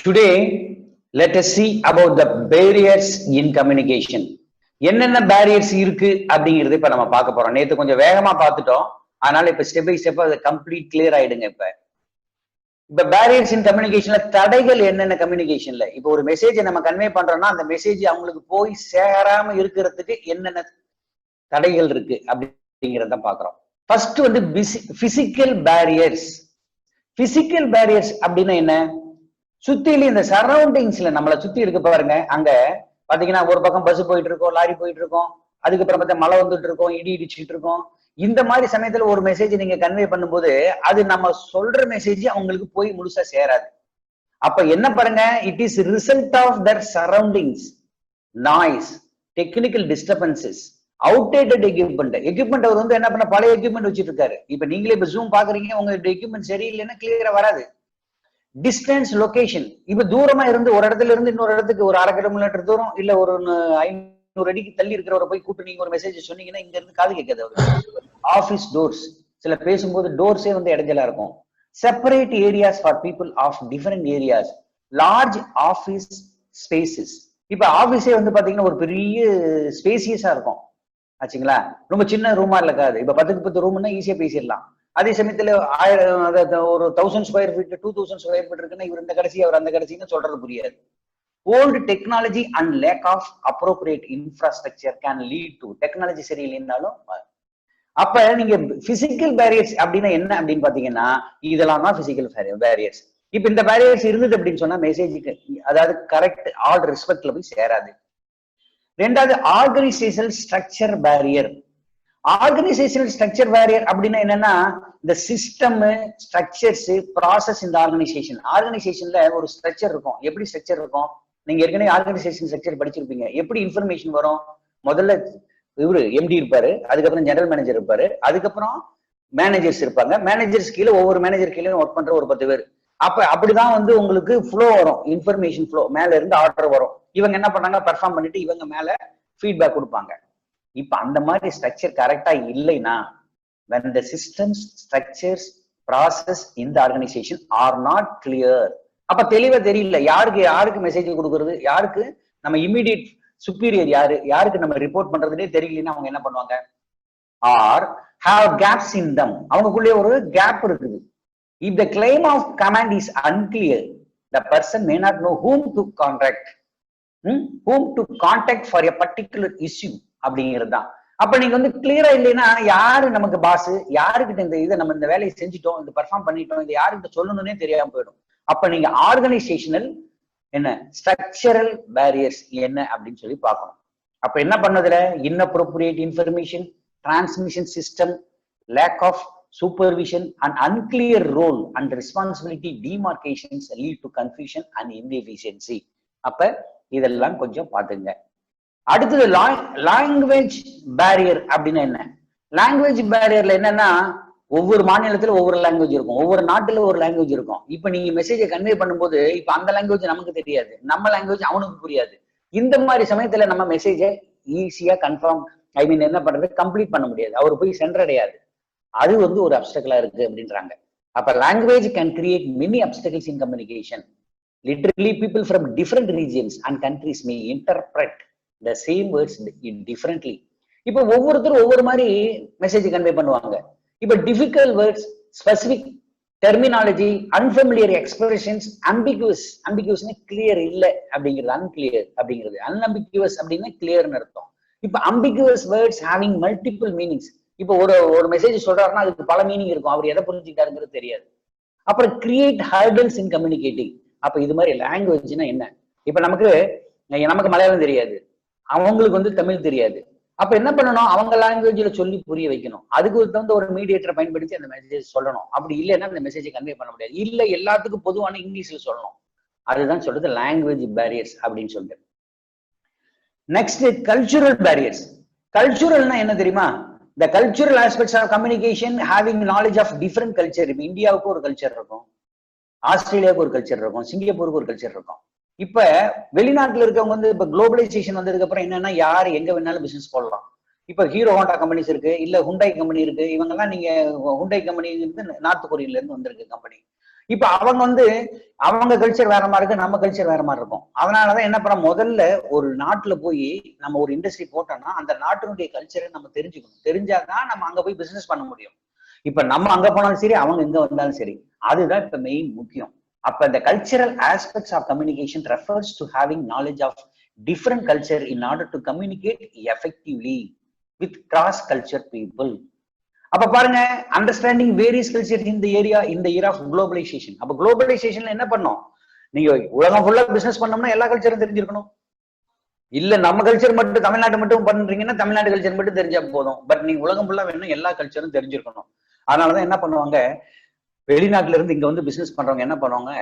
Today, let us see about the barriers in communication. என்னென்ன barriers இருக்கு அப்படிங்கிறது இப்ப நம்ம பார்க்க போறோம். நேத்து கொஞ்சம் வேகமா பார்த்துட்டோம். அதனால இப்ப ஸ்டெப் பை ஸ்டெப் அது கம்ப்ளீட் கிளியர் ஆயிடுங்க. இப்ப பேரியர்ஸ் இன் கம்யூனிகேஷன்ல தடைகள் என்னென்ன கம்யூனிகேஷன்ல இப்ப ஒரு மெசேஜ் நம்ம கன்வே பண்றோம்னா அந்த மெசேஜ் அவங்களுக்கு போய் சேராம இருக்கிறதுக்கு என்னென்ன தடைகள் இருக்கு அப்படிங்கிறத பாக்குறோம். ஃபர்ஸ்ட் வந்து பிசிக்கல் பேரியர்ஸ். பிசிக்கல் பேரியர்ஸ் அப்படின்னா என்ன? சுத்தில இந்த சரௌண்டிங்ஸ்ல நம்மளை சுத்தி இருக்கு பாருங்க. அங்க பாத்தீங்கன்னா ஒரு பக்கம் பஸ் போயிட்டு இருக்கோம், லாரி போயிட்டு இருக்கோம், அதுக்கப்புறம் பார்த்தா மழை வந்துட்டு இருக்கோம், இடி இடிச்சுட்டு இருக்கோம். இந்த மாதிரி சமயத்துல ஒரு மெசேஜ் நீங்க கன்வே பண்ணும்போது அது நம்ம சொல்ற மெசேஜ் அவங்களுக்கு போய் முழுசா சேராது. அப்ப என்ன பாருங்க, it is result of their surroundings, noise, technical disturbances, outdated equipment அவர் வந்து என்ன பண்ண பழைய எக்யூப்மெண்ட் வச்சுட்டு இருக்காரு. இப்ப நீங்களே இப்ப ஜூம் பாக்குறீங்க, உங்க எக்யூப்மெண்ட் சரியில்லைன்னா கிளியரா வராது. டிஸ்டன்ஸ், லொகேஷன், இப்ப தூரமா இருந்து ஒரு இடத்துல இருந்து இன்னொரு இடத்துக்கு ஒரு 1/2 கிலோமீட்டர் தூரம் இல்ல ஒரு 500 அடிக்கு தள்ளி இருக்கிறவரை போய் கூப்பிட்டு நீங்க ஒரு மெசேஜ் சொன்னீங்கன்னா இங்க இருந்து காது கேட்காது அவருக்கு. ஆபீஸ் டோர்ஸ், சில பேசும்போது டோர்ஸே வந்து இடைஞ்சலா இருக்கும். Separate areas for people of different areas, large office spaces. இப்ப ஆபீஸே வந்து பாத்தீங்கன்னா ஒரு பெரிய ஸ்பேசியஸா இருக்கும் ஆச்சுங்களா, ரொம்ப சின்ன ரூமா இருக்காது. இப்ப 10க்கு 10 ரூம்னா ஈஸியா பேசிடலாம். அதே சமயத்துல ஒரு 1000 ஸ்கொயர் ஃபீட் 2000 ஸ்கொயர் ஃபீட் இருக்குன்னா இவர் இந்த கடைசி அவர் அந்த கடைசின்னு சொல்றது புரியாது. Old technology and lack of appropriate infrastructure can lead to, technology சரியில்லைன்னாலும். அப்ப நீங்க பிசிக்கல் பேரியர்ஸ் அப்படின்னா என்ன அப்படின்னு பாத்தீங்கன்னா இதெல்லாம் தான் பிசிக்கல் பேரியர்ஸ். இப்ப இந்த பேரியர்ஸ் இருந்தது அப்படின்னு சொன்னா மெசேஜுக்கு அதாவது கரெக்ட் ஆல் ரெஸ்பெக்ட்ல போய் சேராது. ரெண்டாவது organisational structure barrier. Organisational structure barrier அப்படின்னா என்னன்னா இந்த சிஸ்டம், ஸ்ட்ரக்சர்ஸ், ப்ராசஸ் இந்த ஆர்கனைசேஷன். ஆர்கனைசேஷன்ல ஒரு ஸ்ட்ரக்சர் இருக்கும். எப்படி ஸ்ட்ரக்சர் இருக்கும்? நீங்க ஏற்கனவே ஆர்கனைசேஷன் ஸ்ட்ரக்சர் படிச்சிருப்பீங்க. எப்படி இன்ஃபர்மேஷன் வரும்? முதல்ல இவரு எம்டி இருப்பாரு, அதுக்கப்புறம் ஜெனரல் மேனேஜர் இருப்பாரு, அதுக்கப்புறம் மேனேஜர்ஸ் இருப்பாங்க. மேனேஜர்ஸ் கீழே ஒவ்வொரு மேனேஜர் கீழே ஒர்க் பண்ற ஒரு 10 பேர். அப்ப அப்படிதான் வந்து உங்களுக்கு ஃப்ளோ வரும், இன்ஃபர்மேஷன் ஃப்ளோ. மேல இருந்து ஆர்டர் வரும், இவங்க என்ன பண்ணாங்க பெர்ஃபார்ம் பண்ணிட்டு இவங்க மேல ஃபீட்பேக் கொடுப்பாங்க. இப்ப அந்த மாதிரி ஸ்ட்ரக்சர் கரெக்டா இல்லைன்னா when the systems, structures, process in the organization are not clear, அப்ப தெளிவா தெரியல யாருக்கு மெசேஜ் கொடுக்கறது, யாருக்கு நம்ம இமிடியேட் சுப்பீரியர் யாரு, யாருக்கு நம்ம ரிப்போர்ட் பண்றதுனே தெரியலன்னா அவங்க என்ன பண்ணுவாங்க? Or have gaps in them, அவங்களுக்குள்ளே ஒரு கேப் இருக்குது. if the claim of command is unclear, the person may not know whom to contact for a particular issue அப்படிங்கிறது தான். அப்ப நீங்க வந்து கிளியரா இல்லைன்னா யாரு நமக்கு பாஸ், யாருக்கிட்ட இந்த இதை நம்ம இந்த வேலையை செஞ்சுட்டோம், இந்த பெர்ஃபார்ம் பண்ணிட்டோம், இது யாருக்கிட்ட சொல்லணும்னே தெரியாம போயிடும். அப்ப நீங்க ஆர்கனைசேஷனல் என்ன ஸ்ட்ரக்சரல் பேரியர்ஸ் என்ன அப்படின்னு சொல்லி பார்க்கணும். அப்ப என்ன பண்ணதுல inappropriate information transmission system, lack of supervision and unclear role and responsibility demarcations lead to confusion and inefficiency. அப்ப இதெல்லாம் கொஞ்சம் பாத்துங்க. அடுத்தது லாங்குவேஜ் பேரியர் அப்படின்னா என்ன? லாங்குவேஜ் பேரியர்ல என்னன்னா ஒவ்வொரு மாநிலத்துல ஒவ்வொரு லாங்குவேஜ் இருக்கும், ஒவ்வொரு நாட்டுல ஒரு லாங்குவேஜ் இருக்கும். இப்ப நீங்க மெசேஜை கன்வே பண்ணும்போது இப்ப அந்த லாங்குவேஜ் நமக்கு தெரியாது, நம்ம லாங்குவேஜ் அவனுக்கு புரியாது. இந்த மாதிரி சமயத்துல நம்ம மெசேஜை ஈஸியா கன்ஃபார்ம் என்ன பண்றது, கம்ப்ளீட் பண்ண முடியாது, அவர் போய் சென்றடையாது. அது வந்து ஒரு அப்டக்கிளா இருக்கு அப்படின்றாங்க. அப்ப language can create many அப்டக்கிள்ஸ் in communication. Literally people from different regions and countries May interpret the same words differently. இப்ப ஒவ்வொருத்தரும் ஒவ்வொரு மாதிரி மெசேஜ் கன்வே பண்ணுவாங்க. இப்ப difficult words, specific terminology, unfamiliar expressions, அம்பிகுவஸ்னா கிளியர் இல்ல அப்படிங்கிறது, அன்கிளியர் அப்படிங்கிறது, அன்அம்பிகுவஸ் அப்படின்னா கிளியர்னு அர்த்தம். இப்ப ambiguous words having multiple meanings. இப்ப ஒரு மெசேஜ் சொல்றாருன்னா அதுக்கு பல மீனிங் இருக்கும், அவர் எதை புரிஞ்சுக்கிட்டாருங்கிறது தெரியாது. அப்புறம் கிரியேட் ஹர்டல்ஸ் இன் கம்யூனிகேட்டிங். அப்ப இது மாதிரி லாங்குவேஜ்னா என்ன? இப்ப நமக்கு மலையாளம் தெரியாது, அவங்களுக்கு வந்து தமிழ் தெரியாது. அப்ப என்ன பண்ணணும்? அவங்க லாங்குவேஜ்ல சொல்லி புரிய வைக்கணும். அதுக்கு தகுந்த ஒரு மீடியேட்டரை பயன்படுத்தி அந்த மெசேஜ் சொல்லணும். அப்படி இல்லைன்னா அந்த மெசேஜை கன்வே பண்ண முடியாது. இல்ல எல்லாத்துக்கும் பொதுவான இங்கிலீஷ்ல சொல்லணும். அதுதான் சொல்றது லாங்குவேஜ் பேரியர்ஸ் அப்படின்னு சொல்லிட்டு. Next cultural barriers. கல்ச்சுரல்னா என்ன தெரியுமா? the cultural aspects of communication, having knowledge of different culture. இப்ப இந்தியாவுக்கு ஒரு கல்ச்சர் இருக்கும், ஆஸ்திரேலியாவுக்கு ஒரு கல்ச்சர் இருக்கும், சிங்கப்பூருக்கு ஒரு கல்ச்சர் இருக்கும். இப்ப வெளிநாட்டுல இருக்கவங்க வந்து இப்ப குளோபலைசேஷன் வந்ததுக்கு அப்புறம் என்னன்னா யாரு எங்க வேணாலும் பிசினஸ் போடலாம். இப்ப ஹீரோ ஹோண்டா கம்பெனிஸ் இருக்கு, இல்ல ஹுண்டாய் கம்பெனி இருக்கு. இவங்க எல்லாம் நீங்க ஹுண்டாய் கம்பெனி நார்த் கொரியால இருந்து வந்திருக்கு கம்பெனி. இப்ப அவங்க வந்து அவங்க கல்ச்சர் வேற மாதிரி இருக்கு, நம்ம கல்ச்சர் வேற மாதிரி இருக்கும். அதனாலதான் என்ன பண்ண, முதல்ல ஒரு நாட்டுல போய் நம்ம ஒரு இண்டஸ்ட்ரி போட்டோம்னா அந்த நாட்டினுடைய கல்ச்சரை நம்ம தெரிஞ்சுக்கணும். தெரிஞ்சாதான் நம்ம அங்க போய் பிசினஸ் பண்ண முடியும். இப்ப நம்ம அங்க போனாலும் சரி, அவங்க இங்க வந்தாலும் சரி, அதுதான் இப்ப மெயின் முக்கியம். அப்ப இந்த cultural aspects of communication refers to having knowledge of different culture in order to communicate effectively with cross culture people. அப்ப பாருங்க, அண்டர்ஸ்டாண்டிங் வேரியஸ் கல்ச்சர் இந்த ஏரியா, இந்த இயர் ஆஃப் குளோபலைசேஷன். அப்ப குளோபலைசேஷன்ல என்ன பண்ணோம், நீங்க உலகம் ஃபுல்லா பிசினஸ் பண்ணோம்னா எல்லா கல்ச்சரும் தெரிஞ்சிருக்கணும். இல்ல நம்ம கல்ச்சர் மட்டும் தமிழ்நாடு மட்டும் பண்றீங்கன்னா தமிழ்நாடு கல்ச்சர் மட்டும் தெரிஞ்சா போதும். பட் நீங்க உலகம் ஃபுல்லா வேணும், எல்லா கல்ச்சரும் தெரிஞ்சிருக்கணும். அதனாலதான் என்ன பண்ணுவாங்க, வெளிநாட்டுல இருந்து இங்க வந்து பிசினஸ் பண்றவங்க என்ன பண்ணுவாங்க,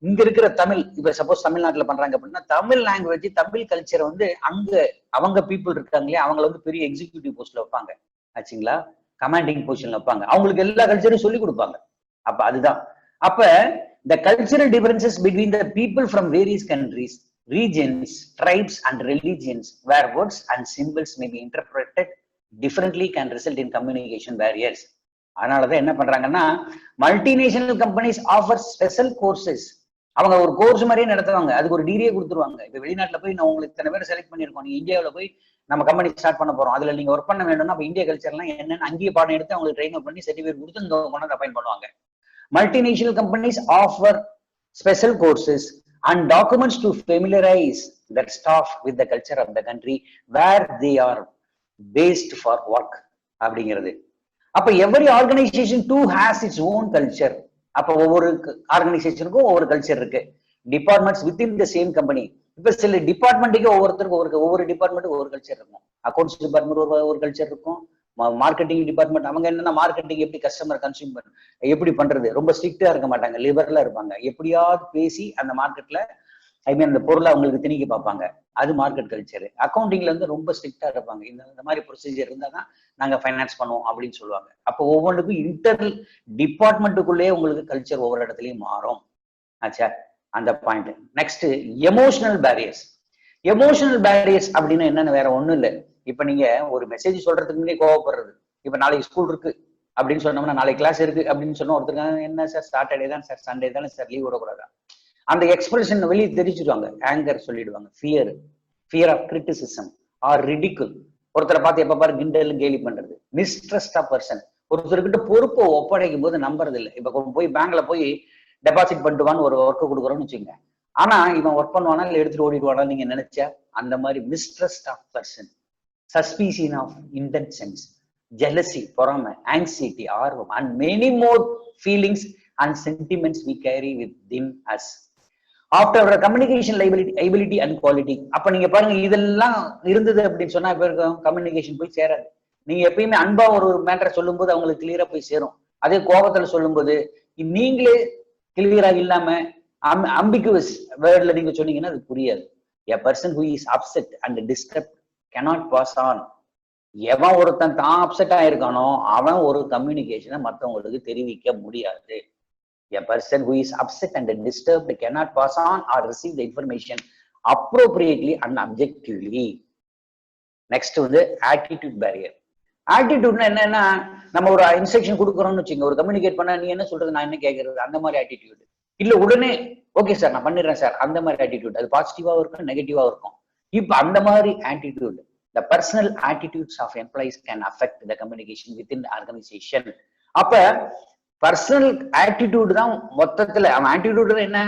இங்க இருக்கிற தமிழ், இப்ப சப்போஸ் தமிழ்நாட்டுல பண்றாங்க அப்படின்னா தமிழ் லாங்குவேஜ், தமிழ் கல்ச்சரை வந்து அங்க அவங்க பீப்புள் இருக்காங்களே அவங்களை வந்து பெரிய எக்ஸிக்யூட்டிவ் போஸ்ட்ல வைப்பாங்க ஆச்சுங்களா, கமாண்டிங் பொசிஷன்ல வைப்பாங்க, அவங்களுக்கு எல்லா கல்ச்சரும் சொல்லி கொடுப்பாங்க. அப்ப அதுதான். அப்ப the cultural differences between the people from various countries, regions, tribes and religions where words and symbols may be interpreted differently can result in communication barriers. அதனாலதான் என்ன பண்றாங்கன்னா, multinational companies offer special courses. அவங்க ஒரு course மாதிரியே நடத்துவாங்க, அதுக்கு ஒரு டிகிரியே கொடுத்துருவாங்க. இப்ப வெளிநாட்டுல போய் நான் உங்களுக்கு இத்தனை பேர் செலக்ட் பண்ணிருக்கோம், நீங்க இந்தியாவில போய் நம்ம கம்பெனி ஸ்டார்ட் பண்ண போறோம், அதுல நீங்க ஒர்க் பண்ண வேணும்னா அப்ப இந்திய கல்ச்சர்லாம் என்னன்னு அங்கேயே பாடம் எடுத்து அவங்களுக்கு ட்ரெயின் அப் பண்ணி சர்டிஃபிகேட் கொடுத்து இங்க கொண்டு அப்பாயின் பண்ணுவாங்க. Multinational companies offer special courses and documents to familiarize their staff with the culture of the country where they are based for work அப்படிங்கிறது. அப்ப every organization too has its own culture. அப்ப ஒவ்வொரு ஆர்கனைசேஷனுக்கும் ஒவ்வொரு culture இருக்கு. Departments within the same company, இப்ப சில டிபார்ட்மெண்ட்டுக்கு ஒவ்வொருத்தருக்கும் ஒவ்வொரு டிபார்ட்மெண்ட்டுக்கு ஒவ்வொரு கல்ச்சர் இருக்கும். அக்கௌண்ட்ஸ் டிபார்ட்மெண்ட் ஒரு கல்ச்சர் இருக்கும், மார்க்கெட்டிங் டிபார்ட்மெண்ட் அவங்க என்னன்னா மார்க்கெட்டிங் எப்படி கஸ்டமர் கன்சியூம் எப்படி பண்றது, ரொம்ப ஸ்ட்ரிக்டா இருக்க மாட்டாங்க, லிபரலா இருப்பாங்க. எப்படியாவது பேசி அந்த மார்க்கெட்ல அந்த பொருளை அவங்களுக்கு திணிக்க பார்ப்பாங்க, அது மார்க்கெட் கல்ச்சர். அக்கௌண்டிங்ல இருந்து ரொம்ப ஸ்ட்ரிக்டா இருப்பாங்க, இந்த மாதிரி ப்ரொசீஜர் இருந்தாதான் நாங்க ஃபைனான்ஸ் பண்ணுவோம் அப்படின்னு சொல்லுவாங்க. அப்போ ஒவ்வொன்றுக்கும் இன்டர் டிபார்ட்மெண்ட்டுக்குள்ளேயே உங்களுக்கு கல்ச்சர் ஒவ்வொரு இடத்துலயும் மாறும் ஆச்சா, அந்த point. Next, emotional barriers. Emotional barriers அப்படின்னு என்னன்னு வேற ஒண்ணும் இல்லை. இப்ப நீங்க ஒரு மெசேஜ் சொல்றதுக்கு முன்னே கோவப்படுறது. இப்ப நாளைக்கு ஸ்கூல் இருக்கு அப்படின்னு சொன்னோம்னா, நாளைக்கு கிளாஸ் இருக்கு அப்படின்னு சொன்னா ஒருத்தருக்காங்க, என்ன சார் சாட்டர்டே தான் சார், சண்டே தானே சார், லீவ் விடக்கூடாதா, அந்த எக்ஸ்பிரஷன் வெளியே தெரிஞ்சுடுவாங்க. ஆங்கர் சொல்லிடுவாங்க, ஃபியர் ஆஃப் கிரிட்டிசிசம் ஆர் ரிடிகுல். ஒருத்தரை பார்த்து எப்ப பாரு கிண்டல் கேலி பண்றது, மிஸ்ட்ரஸ்ட் ஆஃப் பர்சன். ஒருத்தர்கிட்ட பொறுப்பை ஒப்படைக்கும் போது நம்புறது இல்லை. இப்ப போய் பேங்க்ல போய் டெபாசிட் பண்ணிட்டுவான்னு ஒரு ஒர்க்கு கொடுக்குறோம்னு வச்சுங்க, ஆனா இவன் ஒர்க் பண்ணுவானா இல்லை எடுத்துட்டு ஓடிடுவானா நீங்க நினைச்சா, அந்த மாதிரி mistrust of person, suspicion of intentions, jealousy, பொறாமை, ஆங்ஸைட்டி, ஆர்வம் and many more feelings and sentiments we carry within us after our communication ability and quality. அப்ப நீங்க பாருங்க, இதெல்லாம் இருந்தது அப்படின்னு சொன்னா இப்ப கம்யூனிகேஷன் போய் சேராது. நீங்க எப்பயுமே அன்பா ஒரு மேட்டரை சொல்லும் போது அவங்களுக்கு கிளியரா போய் சேரும். அதே கோபத்துல சொல்லும் போது நீங்களே கிளியரா இல்லாம ambiguous வேர்ட்ல நீங்க சொன்னீங்கன்னா அது புரியாது. A person who is upset and disturbed cannot pass on. எவன் ஒருத்தன் தான் அப்செட் ஆயிருக்கானோ அவன் ஒரு கம்யூனிகேஷனை மற்றவங்களுக்கு தெரிவிக்க முடியாது. A person who is upset and disturbed cannot pass on or receive the information appropriately and objectively. Next வந்து attitude barrier. ஆட்டிடியூட்னா என்னன்னா, நம்ம ஒரு இன்ஸ்ட்ரக்ஷன் கொடுக்குறோம்னு வச்சுங்க, ஒரு கம்யூனிகேட் பண்ணா நீ என்ன சொல்றது நான் என்ன கேட்கறது, அந்த மாதிரி ஆட்டிடியூட். இல்ல உடனே ஓகே சார் நான் பண்ணிடுறேன் சார், அந்த மாதிரி ஆட்டிடியூட். அது பாசிட்டிவாவும் இருக்கும் நெகட்டிவா இருக்கும். இப்ப அந்த மாதிரி attitude, the personal attitudes of employees can affect the communication within the organization. அப்ப பர்சனல் ஆட்டிடியூட் தான் மொத்தத்துல. அவன் ஆட்டிடியூட் என்ன,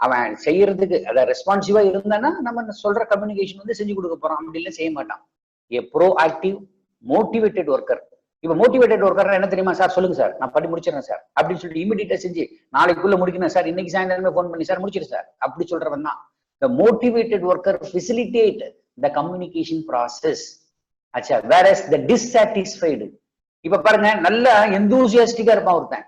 அவன் செய்யறதுக்கு அத ரெஸ்பான்சிவா இருந்தானா நம்ம சொல்ற கம்யூனிகேஷன் வந்து செஞ்சு கொடுக்க போறான், அப்படி இல்லை செய்ய மாட்டான். ஏ ப்ரோ ஆக்டிவ் மோட்டிவேட்டட் ஒர்க்கர். இப்ப மோட்டிவேட்டட் ஒர்க்கர் என்ன தெரியுமா, சார் சொல்லுங்க சார் நான் பண்ணி முடிச்சிடறேன் சார் அப்படின்னு சொல்லிட்டு இமீடியட்டா செஞ்சு நாளைக்குள்ள முடிக்கணும் சார், இன்னைக்கு சாயந்தரமே போன் பண்ணி சார் முடிச்சிரு சார் அப்படி சொல்றவன் தான் the motivated worker facilitate the communication process. ஆச்சா, whereas the dissatisfied, இப்ப பாருங்க நல்லா எந்தூசியாஸ்டிக்கா இருப்பான் ஒருத்தன்,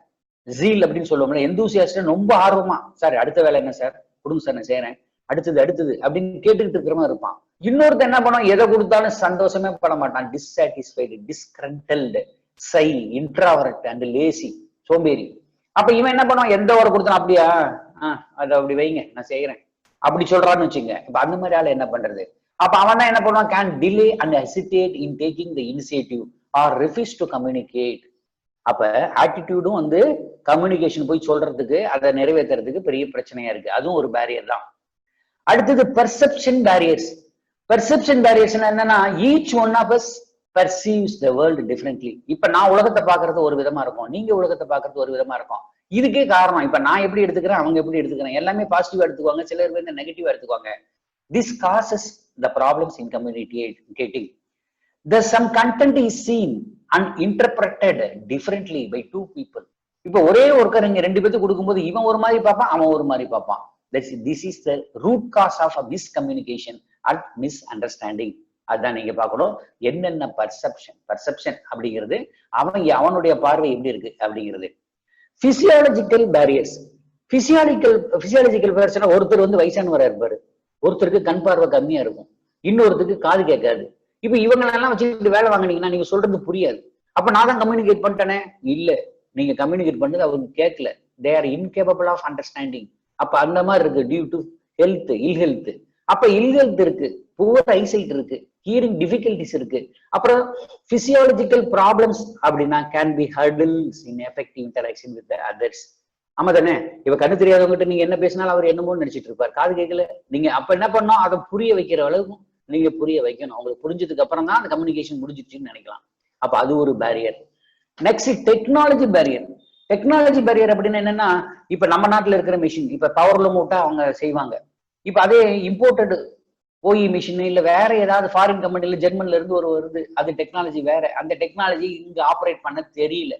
ஜீல் அப்படின்னு சொல்லுவோம்ல, எந்தூசியாஸ்ட் ரொம்ப ஆர்வமா, சார் அடுத்த வேலை என்ன சார் கொடுங்க சார் நான் செய்யறேன், அடுத்தது அப்படின்னு கேட்டுக்கிட்டு இருக்கிறவன் இருப்பான். இன்னொருத்த என்ன பண்ணுவான், எதை கொடுத்தாலும் சந்தோஷமே பட மாட்டான், dissatisfied, discontented, shy, introvert and lazy, சோம்பேறி. அப்ப இவன் என்ன பண்ணுவான், எந்த ஒரு கொடுத்தான் அப்படியா அதை அப்படி வைங்க நான் செய்யறேன் அப்படி சொல்றான்னு வச்சுங்க. இப்ப அந்த மாதிரி ஆளு என்ன பண்றது, அப்ப அவன் தான் என்ன பண்ணுவான், can delay and hesitate in taking the initiative or refuse to communicate. அப்ப ஆட்டிடியூடும் வந்து கம்யூனிகேஷன் போய் சொல்றதுக்கு அதை நிறைவேற்றுறதுக்கு பெரிய பிரச்சனையா இருக்கு. அதுவும் ஒரு பேரியர் தான். அடுத்தது பெர்செப்ஷன் பேரியர்ஸ். பெர்செப்ஷன் பேரியர்ஸ் என்னன்னா each one of us perceives the world differently. இப்ப நான் உலகத்தை பாக்குறது ஒரு விதமா இருக்கும், நீங்க உலகத்தை பாக்குறது ஒரு விதமா இருக்கும். இதுக்கே காரணம் இப்ப நான் எப்படி எடுத்துக்கிறேன், அவங்க எப்படி எடுத்துக்கிறேன். எல்லாமே பாசிட்டிவா எடுத்துக்குவாங்க, சிலர் வந்து நெகட்டிவா எடுத்துக்குவாங்க. This causes the problems in communicating. Thus, some content is seen and interpreted differently by two people. இப்போ ஒரே ஒருத்தர் இங்க ரெண்டு பேருக்கு கொடுக்கும்போது இவன் ஒரு மாதிரி பார்ப்பான், அவன் ஒரு மாதிரி பார்ப்பான். This is the root cause of a miscommunication and misunderstanding. அதான் நீங்க பார்க்கணும். என்னென்ன பர்செப்ஷன் அப்படிங்கிறது அவனுடைய பார்வை எப்படி இருக்கு அப்படிங்கிறது. Physiological barriers. பிசியாலஜிக்கல் பேரியர்ஸ்னா ஒருத்தர் வந்து வயசானவரா இருப்பாரு, ஒருத்தருக்கு கண் பார்வை கம்மியா இருக்கும், இன்னொருத்தருக்கு காது கேட்காது. இப்ப இவங்களெல்லாம் வச்சுக்கிட்டு வேலை வாங்கினீங்கன்னா நீங்க சொல்றது புரியாது. அப்ப நான் தான் கம்யூனிகேட் பண்ணிட்டேனே, இல்ல நீங்க கம்யூனிகேட் பண்ணது அவங்க கேட்கல. They are incapable of understanding. அப்ப அந்த மாதிரி இருக்கு டியூ டு ஹெல்த், இல்ஹெல்த். அப்ப இல்ஹெல்த் இருக்கு, புவர் ஐசைட் இருக்கு, ஹியரிங் டிஃபிகல்டிஸ் இருக்கு. அப்புறம் பிசியாலஜிக்கல் ப்ராப்ளம்ஸ் அப்படின்னா can be hurdles in effective interaction with others. ஆமா தானே? இப்ப கண்ணு தெரியாதவங்ககிட்ட நீங்க என்ன பேசினாலும் அவர் என்னமோ நினைச்சிட்டு இருப்பார், காது கேட்கல. நீங்க அப்ப என்ன பண்ணணும், அதை புரிய வைக்கிற அளவுக்கு நீங்க புரிய வைக்கணும். அவங்களுக்கு புரிஞ்சதுக்கு அப்புறம் தான் அந்த கம்யூனிகேஷன் முடிஞ்சிச்சுன்னு நினைக்கலாம். அப்ப அது ஒரு barrier. Next technology barrier. Technology barrier அப்படின்னு என்னன்னா, இப்ப நம்ம நாட்டுல இருக்கிற மிஷின் இப்ப பவர்லூம் விட்டா அவங்க செய்வாங்க. இப்ப அதே இம்போர்ட்டட் ஓஇ மிஷின் இல்ல வேற ஏதாவது ஃபாரின் கம்பெனில ஜெர்மன்ல இருந்து ஒரு வருது, அது டெக்னாலஜி வேற. அந்த டெக்னாலஜி இங்க ஆப்ரேட் பண்ண தெரியல.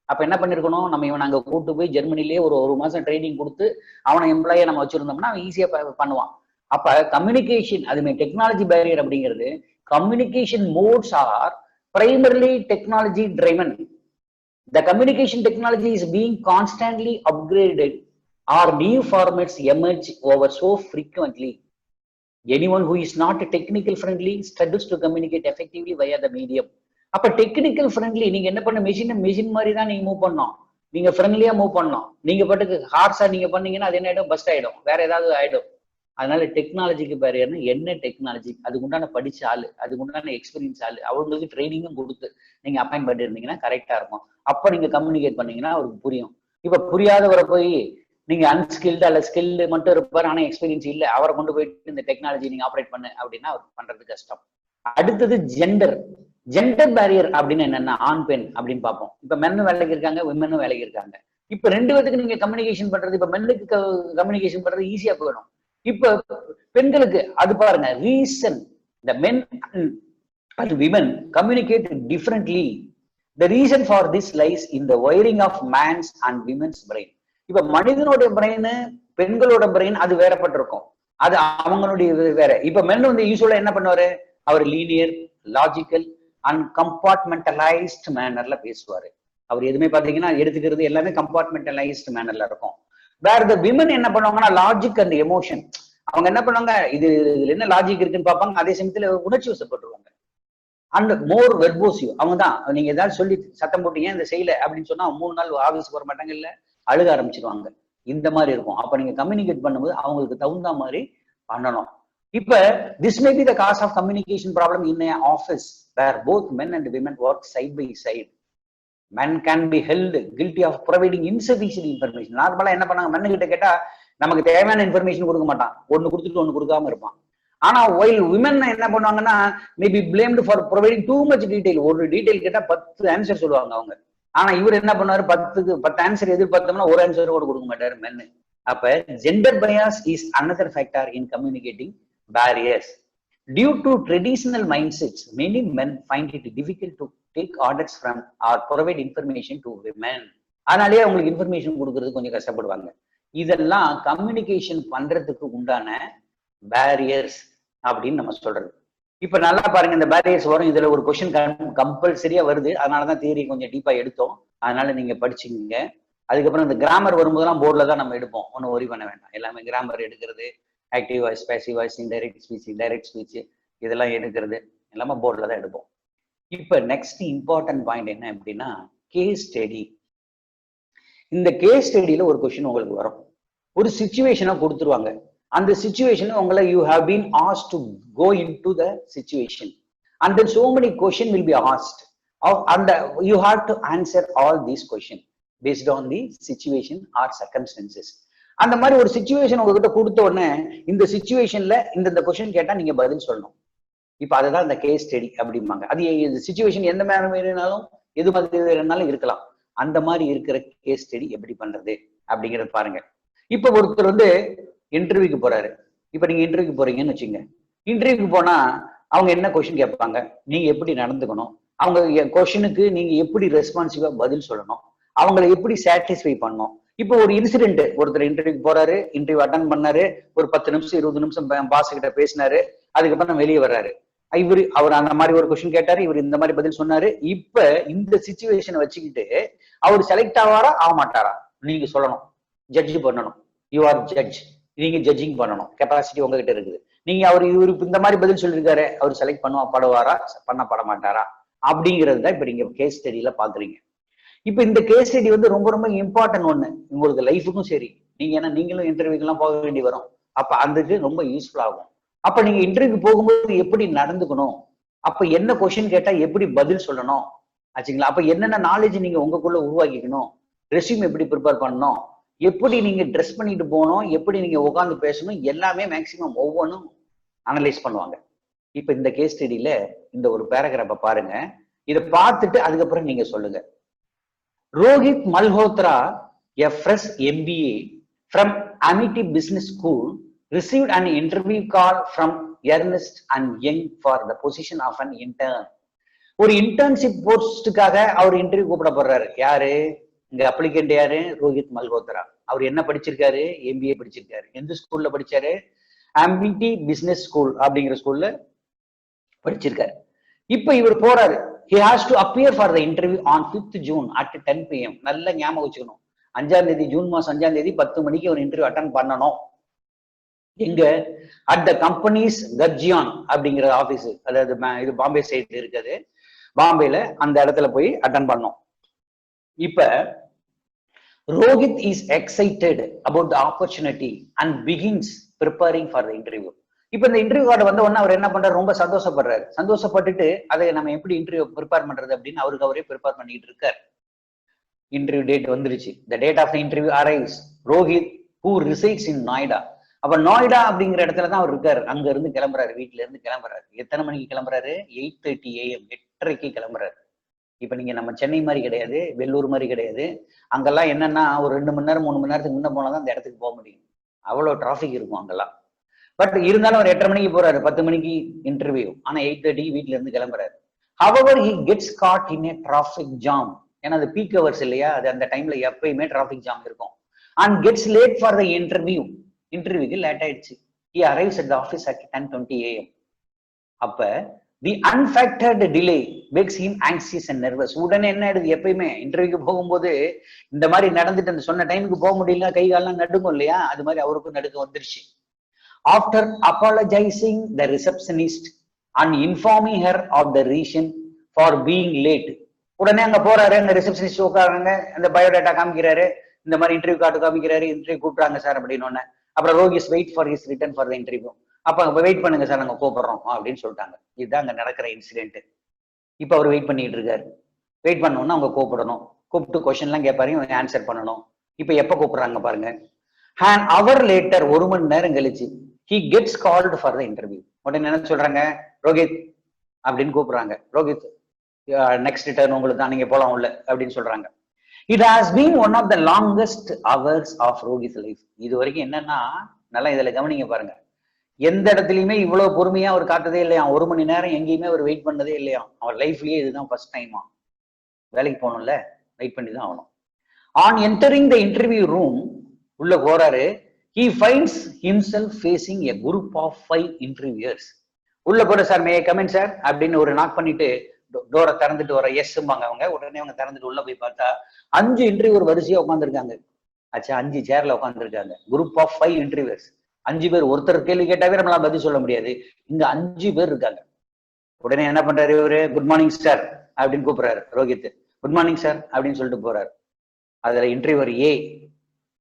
அப்ப என்ன பண்ணிருக்கணும், நம்ம இவன் அங்க கூட்டு போய் ஜெர்மனிலேயே ஒரு மாசம் ட்ரைனிங் கொடுத்து அவனை எம்ப்ளாயை நம்ம வச்சிருந்தோம்னா அவன் ஈஸியா பண்ணுவான். அப்ப கம்யூனிகேஷன், அதுமே டெக்னாலஜி பேரியர் அப்படிங்கிறது. Communication modes are primarily technology driven. The communication technology is being constantly upgraded or new formats emerge over so frequently. Anyone who is not technical friendly struggles to communicate effectively via the medium. அப்ப technical friendly நீங்க என்ன பண்ண, machine மாதிரி தான் நீங்க move பண்ணணும், நீங்க ஃப்ரெண்ட்லியா மூவ் பண்ணணும். நீங்க பாட்டுக்கு ஹார்ஸா நீங்க பண்ணீங்கன்னா அது என்ன ஆயிடும், பஸ்ட் ஆயிடும், வேற ஏதாவது ஆயிடும். அதனால டெக்னாலஜிக்கு பேரியர்னா என்ன டெக்னாலஜி, அதுக்கு உண்டான படிச்ச ஆளு, அதுக்கு உண்டான எக்ஸ்பீரியன்ஸ் ஆளு, அவங்களுக்கு ட்ரைனிங்கும் கொடுத்து நீங்க அப்பாயின்ட் பண்ணிருந்தீங்கன்னா கரெக்டா இருக்கும். அப்ப நீங்க கம்யூனிகேட் பண்ணீங்கன்னா அவருக்கு புரியும். இப்ப புரியாதவரை போய் நீங்க அன்ஸ்கில்டு அல்ல ஸ்கில்டு மட்டும் இருப்பார், ஆனா எக்ஸ்பீரியன்ஸ் இல்லை, அவரை கொண்டு போயிட்டு இந்த டெக்னாலஜி நீங்க ஆப்ரேட் பண்ணு அப்படின்னா அவர் பண்றது கஷ்டம். அடுத்தது ஜெண்டர் பேரியர் அப்படின்னு என்னன்னா ஆண் பெண் அப்படின்னு பார்ப்போம். இப்ப மென்னும் வேலைக்கு இருக்காங்க, விமென்னும் வேலைக்கு இருக்காங்க. இப்ப ரெண்டு பேருக்கு நீங்க கம்யூனிகேஷன் பண்றது, இப்ப மென்னுக்கு கம்யூனிகேஷன் பண்றது ஈஸியா போயிடும். இப்ப பெண்களுக்கு அது பாருங்க, reason the men and women communicate differently. The reason for this lies in the wiring of man's and women's brain. இப்ப மனிதனுடைய பிரெயின் பெண்களோட பிரெயின் அது வேறப்பட்டிருக்கும், அது அவங்களுடைய வேற. இப்ப மென் வந்து யூஸ்வலா என்ன பண்ணுவாரு, அவர் லீனியர், லாஜிக்கல் அண்ட் கம்பார்ட்மெண்டலைஸ்ட் மேனர்ல பேசுவாரு. அவர் எதுவுமே பாத்தீங்கன்னா எடுத்துக்கிறது எல்லாமே கம்பார்ட்மெண்டலைஸ்ட் மேனர்ல இருக்கும். வேற த விமன் என்ன பண்ணுவாங்கன்னா லாஜிக் அண்ட் எமோஷன். அவங்க என்ன பண்ணுவாங்க, இதுல என்ன லாஜிக் இருக்குன்னு பார்ப்பாங்க, அதே சமயத்துல உணர்ச்சி வசப்பட்டுருவாங்க. And more வெர்போசிவ். அவங்க தான் நீங்க ஏதாவது சொல்லி சத்தம் போட்டீங்க இந்த செய்யல அப்படின்னு சொன்னா 3 நாள் ஆஃபீஸ்க்கு வர மாட்டாங்க, இல்ல அழுக ஆரம்பிச்சிருவாங்க. இந்த மாதிரி இருக்கும். அப்ப நீங்க கம்யூனிகேட் பண்ணும்போது அவங்களுக்கு தகுந்த மாதிரி பண்ணணும். இப்ப this may be the cause of communication problem in an office where both men and women work side by side. Men can be held guilty of providing insufficient information. நார்மலா என்ன பண்ணாங்க, மென்னு கிட்ட கேட்டா நமக்கு தேவையான இன்ஃபர்மேஷன் கொடுக்க மாட்டான், ஒண்ணு கொடுத்துட்டு ஒண்ணு கொடுக்காம இருப்பான். ஆனா while women என்ன பண்ணுவாங்கன்னா may be blamed for providing too much detail. ஒரு டீடைல் கேட்டா 10 ஆன்சர் சொல்லுவாங்க அவங்க. ஆனா இவர் என்ன பண்ணுவாரு, 10 ஆன்சர் எதிர்பார்த்தோம்னா ஒரு ஆன்சர் கூட கொடுக்க மாட்டாரு மென்னு. அப்ப gender bias is another factor in communicating barriers. Due to traditional mindsets, many men find it difficult to take orders from or provide information to women. அதனாலேயே அவங்களுக்கு இன்ஃபர்மேஷன் கொடுக்கறது கொஞ்சம் கஷ்டப்படுவாங்க. இதெல்லாம் கம்யூனிகேஷன் பண்றதுக்கு உண்டான பேரியர்ஸ் அப்படின்னு நம்ம சொல்றது. இப்ப நல்லா பாருங்க, இந்த பேரியர்ஸ் வரும், இதுல ஒரு கொஸ்டின் கம்பல்சரியா வருது. அதனாலதான் தியரி கொஞ்சம் டீப்பா எடுத்தோம், அதனால நீங்க படிச்சுங்க. அதுக்கப்புறம் இந்த கிராமர் வரும்போதெல்லாம் போர்டில் தான் நம்ம எடுப்போம், ஒன்றும் ஒரி பண்ண வேண்டாம். எல்லாமே கிராமர் எடுக்கிறது, active voice, passive voice, indirect speech, direct speech, இதெல்லாம் எடுக்கிறது எல்லாமே போர்டில் தான் எடுப்போம். இப்ப நெக்ஸ்ட் இம்பார்ட்டன்ட் பாயிண்ட் என்ன அப்படின்னா கேஸ் ஸ்டடி. இந்த கேஸ் ஸ்டடியில ஒரு கொஸ்டின் உங்களுக்கு வரும், ஒரு சிச்சுவேஷனை கொடுத்துருவாங்க. அந்த சிச்சுவேஷன் உங்களை you have been asked to go into the situation and then so many question will be asked. And you have to answer all these questions based on the situation or circumstances. அந்த மாதிரி ஒரு situation உங்ககிட்ட கொடுத்த உடனே இந்த சிச்சுவேஷன்ல இந்த question கேட்டா நீங்க பதில் சொல்லணும். இப்ப அதுதான் இந்த கேஸ் ஸ்டடி அப்படிம்பாங்க. அது சிச்சுவேஷன் எந்த மாதிரி வேணும்னாலும் எது மாதிரி வேணும்னாலும் இருக்கலாம். அந்த மாதிரி இருக்கிற கேஸ் ஸ்டடி எப்படி பண்றது அப்படிங்கறது பாருங்க. இப்ப ஒருத்தர் வந்து இன்டர்வியூக்கு போறாரு. இப்ப நீங்க இன்டர்வியூக்கு போறீங்கன்னு வச்சுங்க. இன்டர்வியூக்கு போனா அவங்க என்ன கொஸ்டின் கேட்பாங்க, நீங்க எப்படி நடந்துக்கணும், அவங்க கொஸ்டினுக்கு நீங்க எப்படி ரெஸ்பான்சிவா பதில் சொல்லணும், அவங்களை எப்படி சாட்டிஸ்ஃபை பண்ணணும். இப்போ ஒரு இன்சிடென்ட், ஒருத்தர் இன்டர்வியூக்கு போறாரு, இன்டர்வியூ அட்டன் பண்ணாரு, ஒரு 10 நிமிஷம் 20 நிமிஷம் பாஸ் கிட்ட பேசினாரு, அதுக்கப்புறம் வெளியே வர்றாரு. அவர் அந்த மாதிரி ஒரு கொஸ்டின் கேட்டாரு, இவர் இந்த மாதிரி பதில் சொன்னாரு. இப்ப இந்த சிச்சுவேஷனை வச்சுக்கிட்டு அவர் செலக்ட் ஆவாரா ஆக மாட்டாரா நீங்க சொல்லணும், ஜட்ஜ் பண்ணணும். யூ ஆர் ஜட்ஜ், நீங்க ஜட்ஜிங் பண்ணணும். கெப்பாசிட்டி உங்ககிட்ட இருக்குது. நீங்க இவருக்கு இந்த மாதிரி பதில் சொல்லியிருக்காரு, அவர் செலக்ட் படுவாரா பண்ணப்பட மாட்டாரா அப்படிங்கிறது தான் இப்ப நீங்க கேஸ் ஸ்டடியில பாக்குறீங்க. இப்ப இந்த கேஸ் ஸ்டடி வந்து ரொம்ப ரொம்ப இம்பார்ட்டன்ட் ஒண்ணு உங்களுக்கு லைஃபுக்கும் சரி. நீங்க ஏன்னா நீங்களும் இன்டர்வியூக்கு எல்லாம் போக வேண்டி வரும். அப்ப அதுக்கு ரொம்ப யூஸ்ஃபுல் ஆகும். அப்ப நீங்க இன்டர்வியூக்கு போகும்போது எப்படி நடந்துக்கணும், அப்ப என்ன கொஸ்டின் கேட்டா எப்படி பதில் சொல்லணும் ஆச்சுங்களா. அப்ப என்னென்ன நாலேஜ் நீங்க உங்களுக்குள்ள உருவாக்கிக்கணும், ரெஸ்யூம் எப்படி ப்ரிப்பேர் பண்ணணும், எப்படி நீங்க ட்ரெஸ் பண்ணிட்டு போகணும், எப்படி நீங்க உட்காந்து பேசணும், எல்லாமே மேக்சிமம் ஒவ்வொன்றும் அனலைஸ் பண்ணுவாங்க. இப்ப இந்த கேஸ் ஸ்டடியில இந்த ஒரு பேராகிராஃபை பாருங்க. இதை பார்த்துட்டு அதுக்கப்புறம் நீங்க சொல்லுங்க. Rohit Malhotra, a fresh MBA from Amity Business School, received an interview call from Ernst and Young for the position of an intern. ஒரு இன்டர்ன்ஷிப் போஸ்டுக்காக அவர் இன்டர்வியூ கூப்பிடப்படுறாரு. யாரு இங்க அப்ளிகண்ட்? யாரு? ரோஹித் மல்ஹோத்ரா. அவர் என்ன படிச்சிருக்காரு? MBA படிச்சிருக்காரு. எந்த ஸ்கூல்ல படிச்சாரு? அமிட்டி பிசினஸ் ஸ்கூல் அப்படிங்கிற ஸ்கூல்ல படிச்சிருக்காரு. இப்ப இவர் போறாரு. He has to appear for the interview on 5th June at 10 PM. நல்ல ஞாபகம் வச்சுக்கணும். 5ஆம் தேதி, ஜூன் மாசம் 5ஆம் தேதி 10 மணிக்கு ஒரு இன்டர்வியூ அட்டன் பண்ணணும். எங்க? அட் த கம்பெனிஸ் கர்ஜியான் அப்படிங்கிற ஆபீஸ், அதாவது இது பாம்பே சைட்ல இருக்குது. பாம்பேல அந்த இடத்துல போய் அட்டன் பண்ணோம். இப்ப Rohit is excited about the opportunity and begins preparing for the interview. இப்ப இந்த இன்டர்வியூ கார்டு வந்த உடனே அவர் என்ன பண்றாரு? ரொம்ப சந்தோஷப்படுறாரு. சந்தோஷப்பட்டுட்டு அதை நம்ம எப்படி இன்டர்வியூ ப்ரிப்பேர் பண்றது அப்படின்னு அவருக்கு அவரே ப்ரிப்பேர் பண்ணிட்டு இருக்காரு. இன்டர்வியூ டேட் வந்துருச்சு. The date of the interview arrives. Rohit who resides in Noida. அப்ப நொய்டா அப்படிங்கிற இடத்துல தான் அவர் இருக்காரு. அங்க இருந்து கிளம்புறாரு, வீட்டுல இருந்து கிளம்புறாரு. எத்தனை மணிக்கு கிளம்புறாரு? 8:30 AM, 8:30க்கு கிளம்புறாரு. இப்ப நீங்க நம்ம சென்னை மாதிரி கிடையாது, வெள்ளூர் மாதிரி கிடையாது. அங்கெல்லாம் என்னன்னா ஒரு 2 மணி நேரம் 3 மணி நேரத்துக்கு முன்ன போனாதான் அந்த இடத்துக்கு போக முடியும். அவ்வளவு டிராபிக் இருக்கும் அங்கெல்லாம். பட் இருந்தாலும் அவர் 8:30 மணிக்கு போறாரு, 10 மணிக்கு இன்டர்வியூ. ஆனா 8:30 வீட்டுல இருந்து கிளம்புறாரு. However, he gets caught in a traffic jam. ஏன்னா அது பீக் ஹவர்ஸ் இல்லையா, அது அந்த டைம்ல எப்பயுமே டிராபிக் ஜாம் இருக்கும். And gets late for the interview. இன்டர்வியூக்கு லேட் ஆயிடுச்சு. He arrives at the office at 10:20 AM. அப்ப the unfactored delay makes him anxious and nervous. உடனே என்ன ஆயிடுது? எப்பயுமே இன்டர்வியூக்கு போகும்போது இந்த மாதிரி நடந்துட்டு அந்த சொன்ன டைமுக்கு போக முடியல, கை காலெல்லாம் நடுங்கும் இல்லையா, அது மாதிரி அவருக்கும் நடுக்க வந்துருச்சு. After apologizing the receptionist and informing her of the reason for being late, உடனே அங்க போறாரு. அந்த ரிசப்ஷனிஸ்ட் உட்காருங்க, அந்த பயோடேட்டா காமிக்கிறாரு, இந்த மாதிரி இன்டர்வியூ கார்டு காமிக்கிறாரு. இன்டர்வியூ கூப்பிட்டாங்க சார் அப்படின்னு. அப்புறம் Rohit wait for his return for the interview. அப்ப வெயிட் பண்ணுங்க சார், நாங்க கூப்பிடுறோம் அப்படின்னு சொல்லிட்டாங்க. இதுதான் அங்க நடக்கிற இன்சிடென்ட். இப்ப அவர் வெயிட் பண்ணிட்டு இருக்காரு. வெயிட் பண்ணணும்னா அவங்க கூப்பிடணும். கூப்பிட்டு கொஸ்டின் எல்லாம் கேட்பாரு, ஆன்சர் பண்ணணும். இப்ப எப்ப கூப்பிடுறாங்க பாருங்க. an hour later, 1 மணி நேரம் கழிச்சு, he gets called for the interview. உடனே என்ன சொல்றாங்க? ரோஹித் அப்படின்னு கூப்பிடுறாங்க. ரோஹித் நெக்ஸ்ட் டர்ன் உங்களுக்கு தான், நீங்க போலாம் உள்ள அப்படின்னு சொல்றாங்க. It has been one of the longest hours of Rohit's life. இது வரைக்கும் என்னன்னா, நல்லா இதுல கவனிங்க பாருங்க. எந்த இடத்துலயுமே இவ்வளவு பொறுமையா அவர் காத்ததே இல்லையா. 1 மணி நேரம் எங்கேயுமே அவர் வெயிட் பண்ணதே இல்லையா. அவர் லைஃப்லயே இதுதான் ஃபர்ஸ்ட் டைமா. வேலைக்கு போகணும்ல, வெயிட் பண்ணி தான் ஆகணும். On entering the interview room, உள்ள போறாரு. He finds himself facing a group of 5 interviewers. உள்ள போற sir, may come in sir அப்படின்னு ஒரு நாக் பண்ணிட்டு டோரை திறந்துட்டு வர எஸ்ம்பாங்க அவங்க. உடனே அவங்க திறந்துட்டு உள்ள போய் பார்த்தா 5 இன்டர்வியூவர் வரிசையா உட்காந்துருக்காங்க. ஆச்சா, 5 சேர்ல உட்காந்துருக்காங்க. Group of 5 interviewers. 5 பேர். ஒருத்தர் கேள்வி கேட்டாவே நம்மளால பதில் சொல்ல முடியாது. இங்க 5 பேர் இருக்காங்க. உடனே என்ன பண்றாரு இவரு? குட் மார்னிங் சார் அப்படின்னு கூப்பிடுறாரு ரோஹித். குட் மார்னிங் சார் அப்படின்னு சொல்லிட்டு போறாரு. அதுல இன்டர்வியூவர் ஏ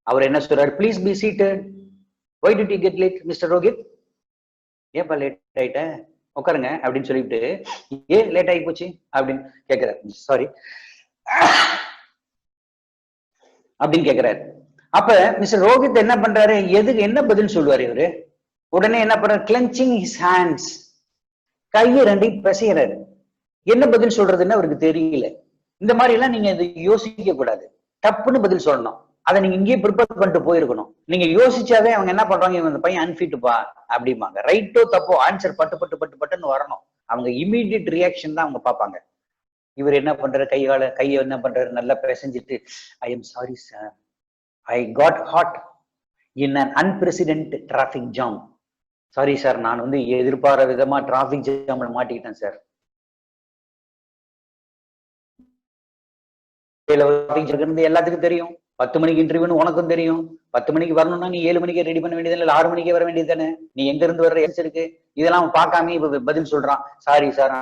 அவர் என்ன சொல்றாரு? Please be seated. Why did you get late, Mr. Rohit? ஏப்பா லேட் ஆயிட்ட? உட்காருங்க அப்படின்னு சொல்லிட்டு ஏன் லேட் ஆகி போச்சு அப்படின்னு கேட்கிறாரு. சாரி அப்படின்னு கேட்கிறாரு. அப்ப மிஸ்டர் ரோஹித் என்ன பண்றாரு, எதுக்கு என்ன பதில் சொல்லுவாரு இவரு? உடனே என்ன பண்றாரு, கிளென்சிங் ஹிஸ் ஹேண்ட்ஸ், கையை ரெண்டையும் பிசைறாரு. என்ன பதில் சொல்றதுன்னு அவருக்கு தெரியல. இந்த மாதிரி எல்லாம் நீங்க இதை யோசிக்க கூடாது, டப்புன்னு பதில் சொல்லணும். அதை நீங்க இங்கேயே ப்ரிப்பேர் பண்ணிட்டு போயிருக்கணும். நீங்க யோசிச்சாவே அவங்க என்ன பண்றாங்க, இவங்க இந்த பையன் அன்ஃபிட்டுப்பா அப்படிம்பாங்க. ரைட்டோ தப்போ ஆன்சர் பட்டு பட்டு பட்டு பட்டுன்னு வரணும். அவங்க இமீடியட் ரியாக்ஷன் தான் அவங்க பார்ப்பாங்க. இவர் என்ன பண்றாரு, கையை என்ன பண்றாரு, நல்லா பிசைஞ்சிட்டு, I am sorry sir, I got caught in an unprecedented traffic jam. Sorry sir, நான் வந்து எதிர்பாராத விதமா டிராபிக் ஜாம்ல மாட்டிக்கிட்டேன் சார். எல்லாத்துக்கும் தெரியும். 10 மணிக்கு இன்டர்வியூன்னு உனக்கும் தெரியும். 10 மணிக்கு வரணும்னா நீ 7 மணிக்கே ரெடி பண்ண வேண்டியது இல்லை, 6 மணிக்கே வர வேண்டியது தானே. நீ எங்க இருந்து வர்ற எஸ் இருக்கு, இதெல்லாம் பார்க்காம இப்ப பதில் சொல்றான். சாரி சார்,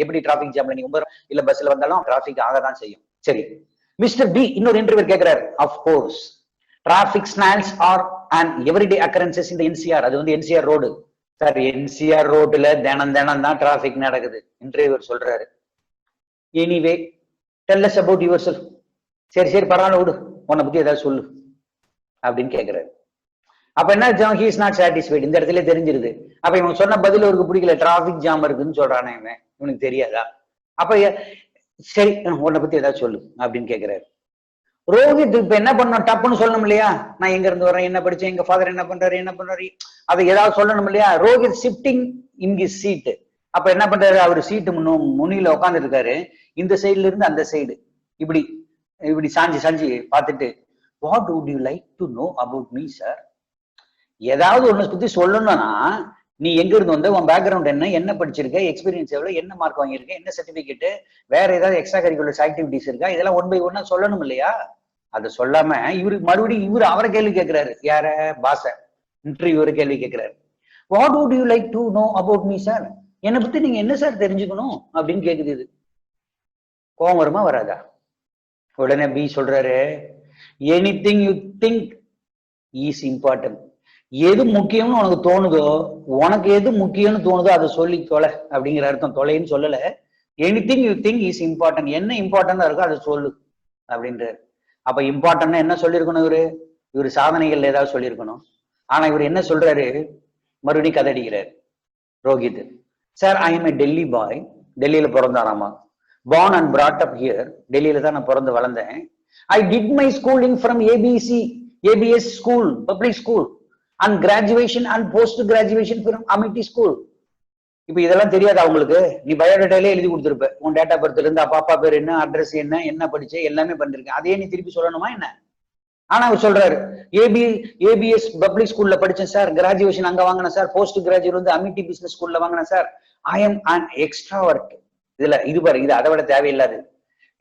எப்படி டிராபிக் ஜாம்ல நீ இல்ல பஸ்ல வந்தாலும் டிராபிக் ஆகதான் செய்யும். சரி, மிஸ்டர் பி இன்னொரு இன்டர்வியூ கேட்கிறாரு. Of course traffic snarls are and everyday occurrences இந்த என்சிஆர். அது வந்து என்சிஆர் ரோடு சார். என்சிஆர் ரோடுல தினம் தினம் தான் டிராபிக் நடக்குது. இன்டர்வியூவர் சொல்றாரு. Anyway tell us about your self. சரி சரி பரவாயில்ல விடு, உன்னை பத்தி ஏதாவது சொல்லு அப்படின்னு கேட்கிறாரு. அப்ப என்ன, ஹி இஸ் நாட் சாட்டிஸ்ஃபைட். இந்த இடத்துல தெரிஞ்சிருது. அப்ப இவன் சொன்ன பதில் அவருக்கு பிடிக்கல. டிராபிக் ஜாம் இருக்குன்னு சொல்றானே இவன், இவனுக்கு தெரியாதா? அப்ப சரி உன்னை பத்தி ஏதாவது சொல்லு அப்படின்னு கேட்கிறாரு. ரோஹித் இப்ப என்ன பண்ணணும், டப்புன்னு சொல்லணும் இல்லையா? நான் எங்க இருந்து வரேன், என்ன படிச்சேன், எங்க ஃபாதர் என்ன பண்றாரு, அதை ஏதாவது சொல்லணும் இல்லையா? Rohit shifting in his seat. அப்ப என்ன பண்றாரு, அவர் சீட்டு முன்னில உட்கார்ந்து இருக்காரு. இந்த சைடுல இருந்து அந்த சைடு இப்படி இப்படி சாஞ்சி பார்த்துட்டு, what would you like to know about me sir? ஏதாவது ஒண்ணு பத்தி சொல்லணும்னா நீ எங்க இருந்து வந்த, உன் பேக்ரவுண்ட் என்ன, என்ன படிச்சிருக்க, எக்ஸ்பீரியன்ஸ் எவ்வளவு, என்ன மார்க் வாங்கியிருக்க, என்ன சர்டிபிகேட், வேற ஏதாவது எக்ஸ்ட்ரா கரிக்குலர் ஆக்டிவிட்டிஸ் இருக்கா, இதெல்லாம் ஒன் பை ஒன்னா சொல்லணும் இல்லையா? அதை சொல்லாம இவரு மறுபடியும் இவரு அவரை கேள்வி கேட்கிறாரு. யார, பாச இன்டர்வியூவரை கேள்வி கேட்கிறாரு. What would you like to know about me sir? என்னை பத்தி நீங்க என்ன சார் தெரிஞ்சுக்கணும் அப்படின்னு கேக்குது. இது கோபம் வருமா வராதா? உடனே பி சொல்றாரு, anything you think is important. எது முக்கியம்னு உனக்கு தோணுதோ, உனக்கு எது முக்கியம்னு தோணுதோ அதை சொல்லி தொலை அப்படிங்கிற அர்த்தம். தொலைன்னு சொல்லல, anything you think is important. என்ன இம்பார்ட்டன்டா இருக்கோ அதை சொல்லு அப்படின்றாரு. அப்ப இம்பார்ட்டன்ட்னா என்ன சொல்லியிருக்கணும் இவரு சாதனைகள் ஏதாவது சொல்லியிருக்கணும். ஆனா இவர் என்ன சொல்றாரு, மறுபடியும் கதை அடிக்கிறார் Rohit. Sir, I am a Delhi boy. டெல்லியில பிறந்தாராமா. born and brought up here. டெல்லியில தான் நான் பிறந்து வளர்ந்தேன். I did my schooling from ABS school, public school, and graduation and post graduation from Amity school. இப்ப இதெல்லாம் தெரியாது அவங்களுக்கு. நீ பயோடேட்டாலே எழுதி கொடுத்துருப்ப, உன் டேட்டா பர்த்ல இருந்து அப்பா பேர் என்ன, அட்ரஸ் என்ன படிச்ச, எல்லாமே பண்ணிருக்கேன். அதே நீ திருப்பி சொல்லணுமா என்ன? ஆனா அவர் சொல்றாரு, ஏபிஎஸ் பப்ளிக் ஸ்கூல்ல படிச்சேன் சார், கிராஜுவேஷன் அங்க வாங்கினேன் சார், போஸ்ட் கிராஜுவேட் வந்து அமிட்டி பிசினஸ் ஸ்கூல்ல வாங்கினேன் sir. I am an extrovert. இதுல இது பாரு, இது அதை விட தேவையில்லாது.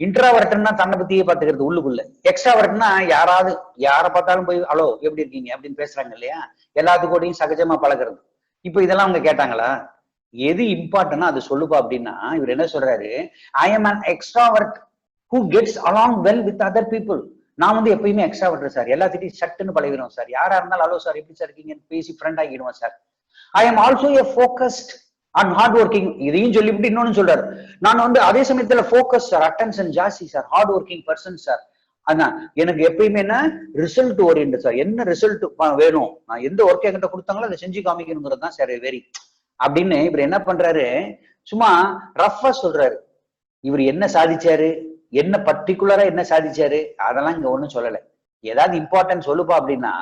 இன்ட்ராவர்ட்னா தன்னை பத்தியே பாத்துக்கிறது உள்ளுக்குள்ள. எக்ஸ்ட்ராவர்ட்னா யாரை பார்த்தாலும் போய் ஹலோ எப்படி இருக்கீங்க அப்படின்னு பேசுறாங்க இல்லையா, எல்லாத்துக்கூடையும் சகஜமா பழகிறது. இப்ப இதெல்லாம் அவங்க கேட்டாங்களா? எது இம்பார்ட்டன்டா அது சொல்லுப்பா அப்படின்னா இவர் என்ன சொல்றாரு, I am an extrovert who gets along well with other people. நான் வந்து எப்பயுமே எக்ஸ்ட்ராவர்ட் சார், எல்லாத்திட்டையும் சட்டுன்னு பழகிடுவோம் சார். யாரா இருந்தாலும் ஹலோ சார் எப்படி சார் இருக்கீங்கன்னு பேசி ஃப்ரெண்ட் ஆகிடுவோம் sir. I am also A focused and hard working. இதையும் சொல்லிவிட்டு இன்னொன்னு சொல்றாரு, நான் வந்து அதே சமயத்துல ஃபோக்கஸ் சார், அட்டென்ஷன் ஜாஸ்தி sir, hard working person sir. அதான் எனக்கு எப்பயுமே என்ன ரிசல்ட் ஓரியன்ட் சார், என்ன ரிசல்ட் வேணும், நான் எந்த ஒர்க் என்கிட்ட கொடுத்தாங்களோ அதை செஞ்சு காமிக்கணுங்கிறது தான் சார் வெரி அப்படின்னு இவர் என்ன பண்றாரு, சும்மா ரஃபா சொல்றாரு. இவர் என்ன சாதிச்சாரு, என்ன பர்டிகுலரா என்ன சாதிச்சாரு, அதெல்லாம் இங்க ஒண்ணும் சொல்லல. ஏதாவது இம்பார்ட்டன்ட் சொல்லுப்பா அப்படின்னா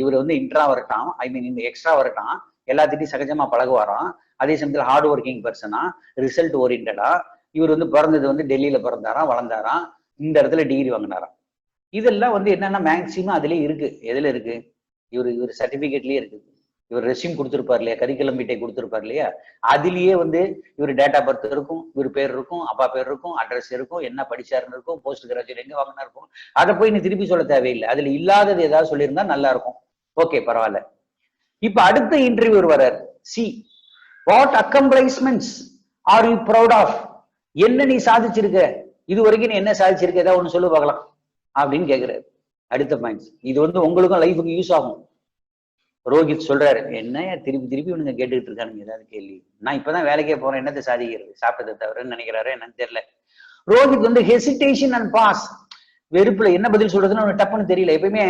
இவர் வந்து இன்ட்ரா வரட்டான், ஐ மீன் இந்த எக்ஸ்ட்ரா வரட்டான், எல்லாத்திட்டையும் சகஜமா பழகுவாராம். அதே சமயத்துல ஹார்ட் ஒர்க்கிங் பர்சனா, ரிசல்ட் ஓரியன்டா. இவர் வந்து பிறந்தது வந்து டெல்லியில பிறந்தாராம், வளர்ந்தாராம், இந்த இடத்துல டிகிரி வாங்கினாராம். இதெல்லாம் வந்து என்னன்னா மேக்சிமம் அதுலயே இருக்கு. எதுல இருக்கு, இவர் சர்டிபிகேட்லயே இருக்கு. இவர் ரெஸ்யூம் கொடுத்துருப்பாரு இல்லையா, கரிக்குலம் வீட்டை கொடுத்துருப்பாரு இல்லையா, அதுலயே வந்து இவர் டேட் ஆஃப் பர்த் இருக்கும், இவர் பேர் இருக்கும், அப்பா பேர் இருக்கும், அட்ரஸ் இருக்கும், என்ன படிச்சாருன்னு இருக்கும், போஸ்ட் கிராஜுவேட் எங்க வாங்கினா இருக்கும். அதை போய் நீ திருப்பி சொல்ல தேவையில்லை. அதுல இல்லாதது ஏதாவது சொல்லியிருந்தா நல்லா இருக்கும். ஓகே பரவாயில்ல. இப்ப அடுத்த இன்டர்வியூ வர்றார். C, what accomplishments are you proud of? என்ன நீ சாதிச்சிருக்க, இது வரைக்கும் நீ என்ன சாதிச்சிருக்க, ஏதாவது ஒண்ணு சொல்லு பார்க்கலாம் அப்படின்னு கேட்கிறாரு. அடுத்த பாயிண்ட்ஸ் இது வந்து உங்களுக்கும் லைஃபுக்கு யூஸ் ஆகும். ரோஹித் சொல்றாரு, என்னையா திருப்பி திருப்பி இவனுங்க கேட்டுக்கிட்டு இருக்கானுங்க ஏதாவது கேள்வி, நான் இப்பதான் வேலைக்கே போறேன், என்னத்தை சாதிக்கிறது, சாப்பிட்டதை தவிரன்னு நினைக்கிறாரு என்னன்னு தெரியல. ரோஹித் வந்து ஹெசிடேஷன் அண்ட் பாஸ், வெறுப்புல என்ன பதில் சொல்றதுன்னு அவனுக்கு டப்புன்னு தெரியல. எப்பயுமே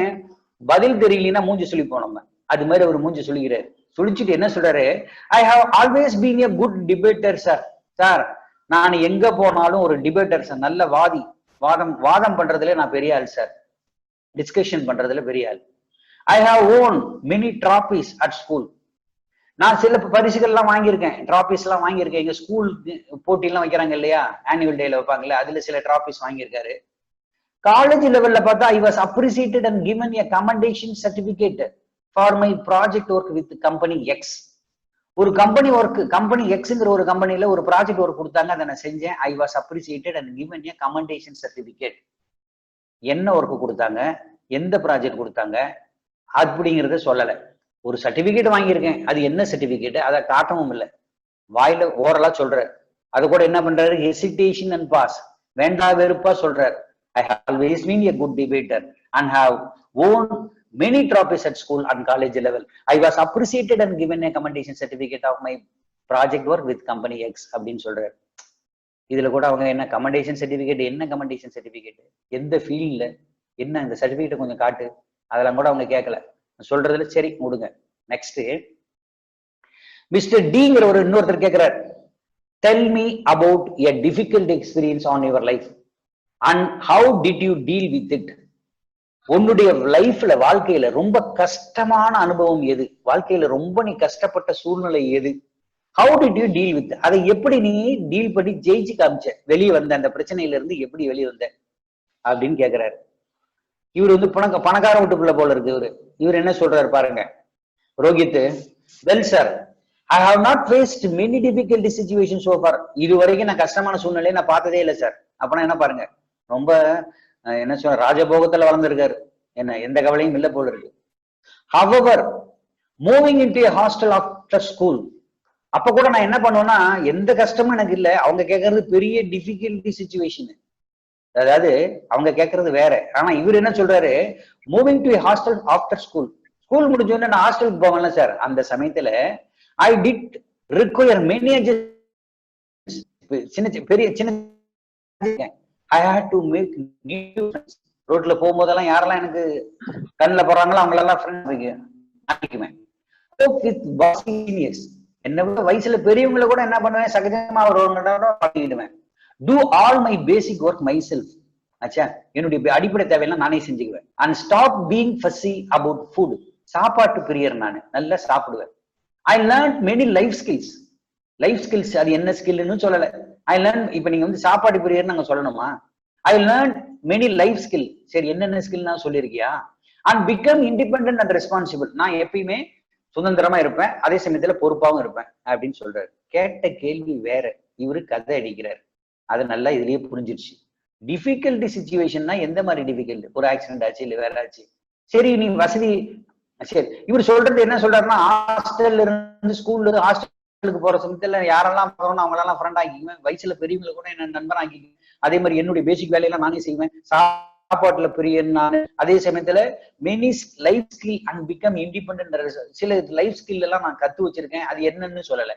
பதில் தெரியலன்னா மூஞ்சி சொல்லி போனோம், அது மாதிரி அவர் மூஞ்சி சொல்லிக்கிறாரு. சொல்லிச்சுட்டு என்ன சொல்றாரு, I have always been a good debater sir. Sir, நான் எங்க போனாலும் ஒரு டிபேட்டர் சார், நல்ல வாதி, வாதம் பண்றதுல நான் பெரிய ஆள் சார், டிஸ்கஷன் பண்றதுல பெரிய ஆள். I have won many trophies at school, நான் சில பரிசுகள் எல்லாம் வாங்கியிருக்கேன், டிராபிஸ் எல்லாம் வாங்கியிருக்கேன். எங்க ஸ்கூல் போட்டி எல்லாம் வைக்கிறாங்க இல்லையா, ஆனுவல் டேல வைப்பாங்கல்ல, அதுல சில டிராபிஸ் வாங்கியிருக்காரு. காலேஜ் லெவல்ல பார்த்தா I was appreciated and given a commendation certificate for my project work with company X. ஒரு கம்பெனி எக்ஸ்ங்கிற ஒரு கம்பெனில ஒரு ப்ராஜெக்ட் ஒர்க் கொடுத்தாங்க, அதை நான் செஞ்சேன். I was appreciated and given a commendation certificate. என்ன ஒர்க் கொடுத்தாங்க, எந்த ப்ராஜெக்ட் கொடுத்தாங்க அப்படிங்கறத சொல்லல. ஒரு சர்டிபிகேட் வாங்கியிருக்கேன், அது என்ன சர்டிபிகேட் அதை காட்டவும் இல்லை, வாயில ஓரலா சொல்ற. அது கூட என்ன பண்றாரு, ஹெசிடேஷன் அண்ட் பாஸ், வேண்டா வெறுப்பா சொல்றாரு. I have always been a good debater and have won many trophies at school and college level. I was appreciated and given a commendation certificate of my project work with company X அப்படின்னு சொல்றாரு. இதுல கூட அவங்க என்ன commendation certificate, என்ன commendation certificate, எந்த ஃபீல்ட்ல என்ன, இந்த சர்டிபிகேட் கொஞ்சம் காட்டு, அதெல்லாம் கூட அவங்க கேட்கல. சொல்றதுல சரி முடுங்க. நெக்ஸ்ட் மிஸ்டர் டிங்கிற ஒரு இன்னொருத்தர் கேட்கிறார், tell me about a difficult experience on your life and how did you deal with it. உன்னுடைய லைஃப்ல, வாழ்க்கையில ரொம்ப கஷ்டமான அனுபவம் எது, வாழ்க்கையில ரொம்ப நீ கஷ்டப்பட்ட சூழ்நிலை எது, how did you deal with, அதை எப்படி நீ டீல் பண்ணி ஜெயிச்சு காமிச்ச, வெளியே வந்த அந்த பிரச்சனையில இருந்து எப்படி வெளியே வந்த அப்படின்னு கேக்குறாரு. இவர் வந்து பணக்கார வீட்டுக்குள்ள போல இருக்கு. இவர் என்ன சொல்றாரு பாருங்க Rohit, well sir, I have not faced many difficult situation so far. இது வரைக்கும் நான் கஷ்டமான சூழ்நிலையை நான் பார்த்ததே இல்லை சார். அப்படின்னா என்ன பாருங்க, ரொம்ப என்ன சொல்ற, ராஜபோகத்துல வளர்ந்துருக்காரு, என்ன எந்த கவலையும் இல்லை போல இருக்கு. However moving into a hostel after school, அப்ப கூட நான் என்ன பண்ணுவேன்னா எந்த கஷ்டமும் எனக்கு இல்லை, அவங்க கேட்கறது பெரிய டிஃபிகல்டி சிச்சுவேஷன், அதாவது அவங்க கேட்கறது வேற. ஆனா இவர் என்ன சொல்றாரு, moving to a hostel after school, school முடிஞ்சோடனே நான் ஹாஸ்டலுக்கு போவேன்ல சார், அந்த சமயத்துல ஐ டிட் ரிக்வயர் மெனி சின்ன I had to make new friends. ரோட்ல போகும்போதெல்லாம் யாரெல்லாம் எனக்கு கண்ணில் போறாங்களோ அவங்களெல்லாம் ஃப்ரெண்ட். என்னை விட வயசுல பெரியவங்களை கூட என்ன பண்ணுவேன், சகஜமா மாட்டிக்கிடுவேன். Do all my basic work my self, ஆச்சா, என்னுடைய அடிப்படை தேவையெல்லாம் நானே செஞ்சுக்குவேன். And stop being fussy about food, சாப்பாட்டு பிரியர், நான் நல்லா சாப்பிடுவேன். I learn many life skills. Life skills அது என்ன ஸ்கில்னு சொல்லல. ஐ லேர்ன், இப்ப நீங்க வந்து சாப்பாடு பிரியர் நாங்க சொல்லணுமா, I learn many life skill. சரி, என்னென்ன ஸ்கில் நான் சொல்லியிருக்கியா. And become independent and responsible, நான் எப்பயுமே சுதந்திரமா இருப்பேன், அதே சமயத்துல பொறுப்பாகவும் இருப்பேன் அப்படின்னு சொல்றாரு. கேட்ட கேள்வி வேற, இவரு கதை அடிக்கிறாரு. அது நல்லா இதுலயே புரிஞ்சிருச்சு. டிஃபிகல்ட்டி சிச்சுவேஷன்னா எந்த மாதிரி டிஃபிகல்ட், ஒரு ஆக்சிடென்ட் ஆச்சு இல்ல வேற ஆச்சு, சரி நீ வசதி, சரி இவர் சொல்றது என்ன சொல்றாருன்னா, ஹாஸ்டல்ல இருந்து ஸ்கூல்ல இருந்து ஹாஸ்டலுக்கு போற சமயத்துல யாரெல்லாம் போறோம் அவங்களெல்லாம் ஃப்ரெண்ட் ஆக்கிக்குவேன், வயசுல பெரியவங்களை கூட என்ன நண்பன் ஆக்கிக்குவேன், அதே மாதிரி என்னுடைய பேசிக் வேலையெல்லாம் நானே செய்வேன், சாப்பாட்டுல பிரியன் நான், அதே சமயத்துல many life skill and become independent, சில லைஃப் ஸ்கில் எல்லாம் நான் கத்து வச்சிருக்கேன், அது என்னன்னு சொல்லல.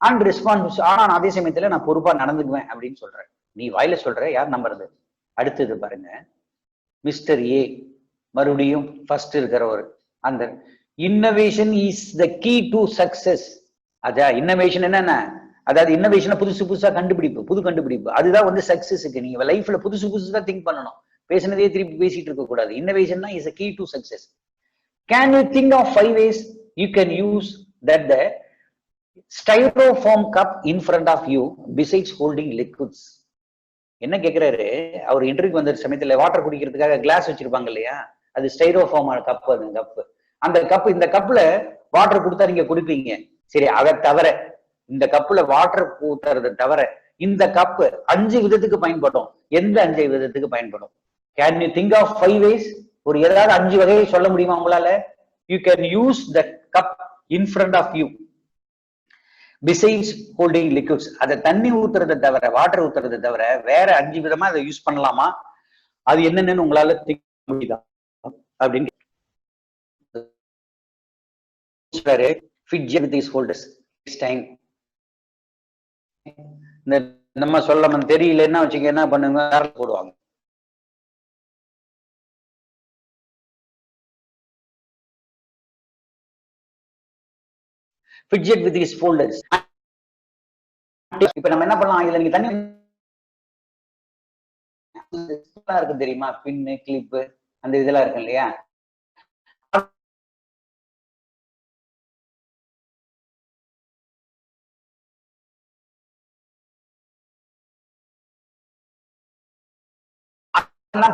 அண்ட் ரெஸ்பான்ஸ், ஆனா அதே சமயத்துல நான் பொறுப்பா நடந்துக்குவேன் அப்படின்னு சொல்றேன். நீ வாயில சொல்ற, யார் நம்புறது. அடுத்தது பாருங்க, மிஸ்டர் ஏ மறுபடியும் ஃபர்ஸ்ட் இருக்கிறவர், அந்த innovation is the key to success. அதான் இன்னோவேஷன் என்னென்ன, அதாவது இன்னோவேஷன் புதுசு புதுசா கண்டுபிடிப்பு, புது கண்டுபிடிப்பு, அதுதான் வந்து சக்சஸுக்கு. நீங்க லைஃப்ல புதுசு புதுசா திங்க் பண்ணணும், பேசினதே திருப்பி பேசிட்டு இருக்க கூடாது. Innovation is a key to success. Can you think of 5 ways you can use that the styrofoam cup in front of you besides holding liquids? என்ன கேக்குறாரு, அவர் இன்டர்வியூக்கு வந்த சமயத்துல வாட்டர் குடிக்கிறதுக்காக கிளாஸ் வச்சிருப்பாங்க இல்லையா, அது ஸ்டைரோஃபார்ம் கப், அது கப். அந்த கப், இந்த கப்ல வாட்டர் கொடுத்தா நீங்க குடிப்பீங்க, சரி, அதை தவிர இந்த கப்புல வாட்டர் ஊத்துறதை தவிர இந்த கப் 5 விதத்துக்கு பயன்படும். எந்த 5 விதத்துக்கு பயன்படும்? Can you think of 5 ways? ஒரு ஏதாவது 5 வகையை சொல்ல முடியுமா உங்களால? You can use the cup in front of you besides holding liquids. அதை தண்ணி ஊத்துறதை தவிர, வாட்டர் ஊத்துறதை தவிர வேற 5 விதமா அதை யூஸ் பண்ணலாமா? அது என்னன்னு உங்களால திங்க் முடியுதா அப்படின்னு Fidget with his folders. Next time நம்ம சொல்ல தெரியலன்னா வச்சுக்க என்ன பண்ணுங்க, போடுவாங்க. Fidget with his folders. இப்ப நம்ம என்ன பண்ணலாம், இதுல நீங்க தண்ணி இருக்கு தெரியுமா, பின்னு கிளிப்பு அந்த இதெல்லாம் இருக்கு இல்லையா,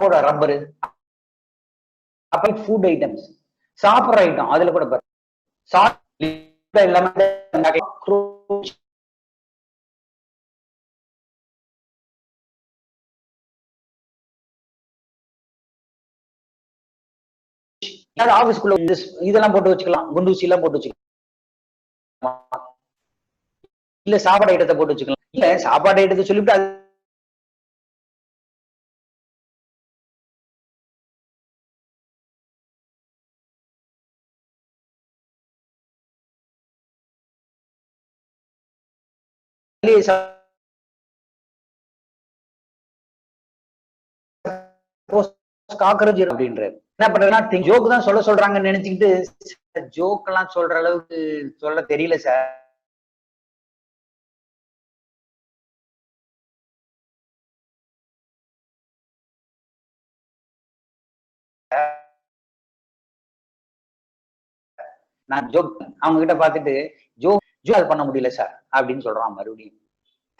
போட ரப்பரு, அப்ப ஃபுட் ஐட்டம்ஸ், சாப்பிடுற ஐட்டம் அதுல கூட எல்லாமே ஆபீஸ்க்குள்ள இதெல்லாம் போட்டு வச்சுக்கலாம், குண்டூசி எல்லாம் போட்டு வச்சுக்கலாம், இல்ல சாப்பாடு ஐட்டத்தை போட்டு வச்சுக்கலாம். இல்ல சாப்பாடு ஐட்டத்தை சொல்லிவிட்டு காக்கரோச் அப்படின்ற என்ன பண்றதுன்னா, ஜோக் தான் சொல்ல சொல்றாங்கன்னு நினைச்சுக்கிட்டு ஜோக் எல்லாம் சொல்ற அளவுக்கு சொல்ல தெரியல சார். நான் ஜோக் அவங்க கிட்ட பாத்துட்டு ஜோக் பண்ண முடியல சார் அப்படின்னு சொல்றான் மறுபடியும்.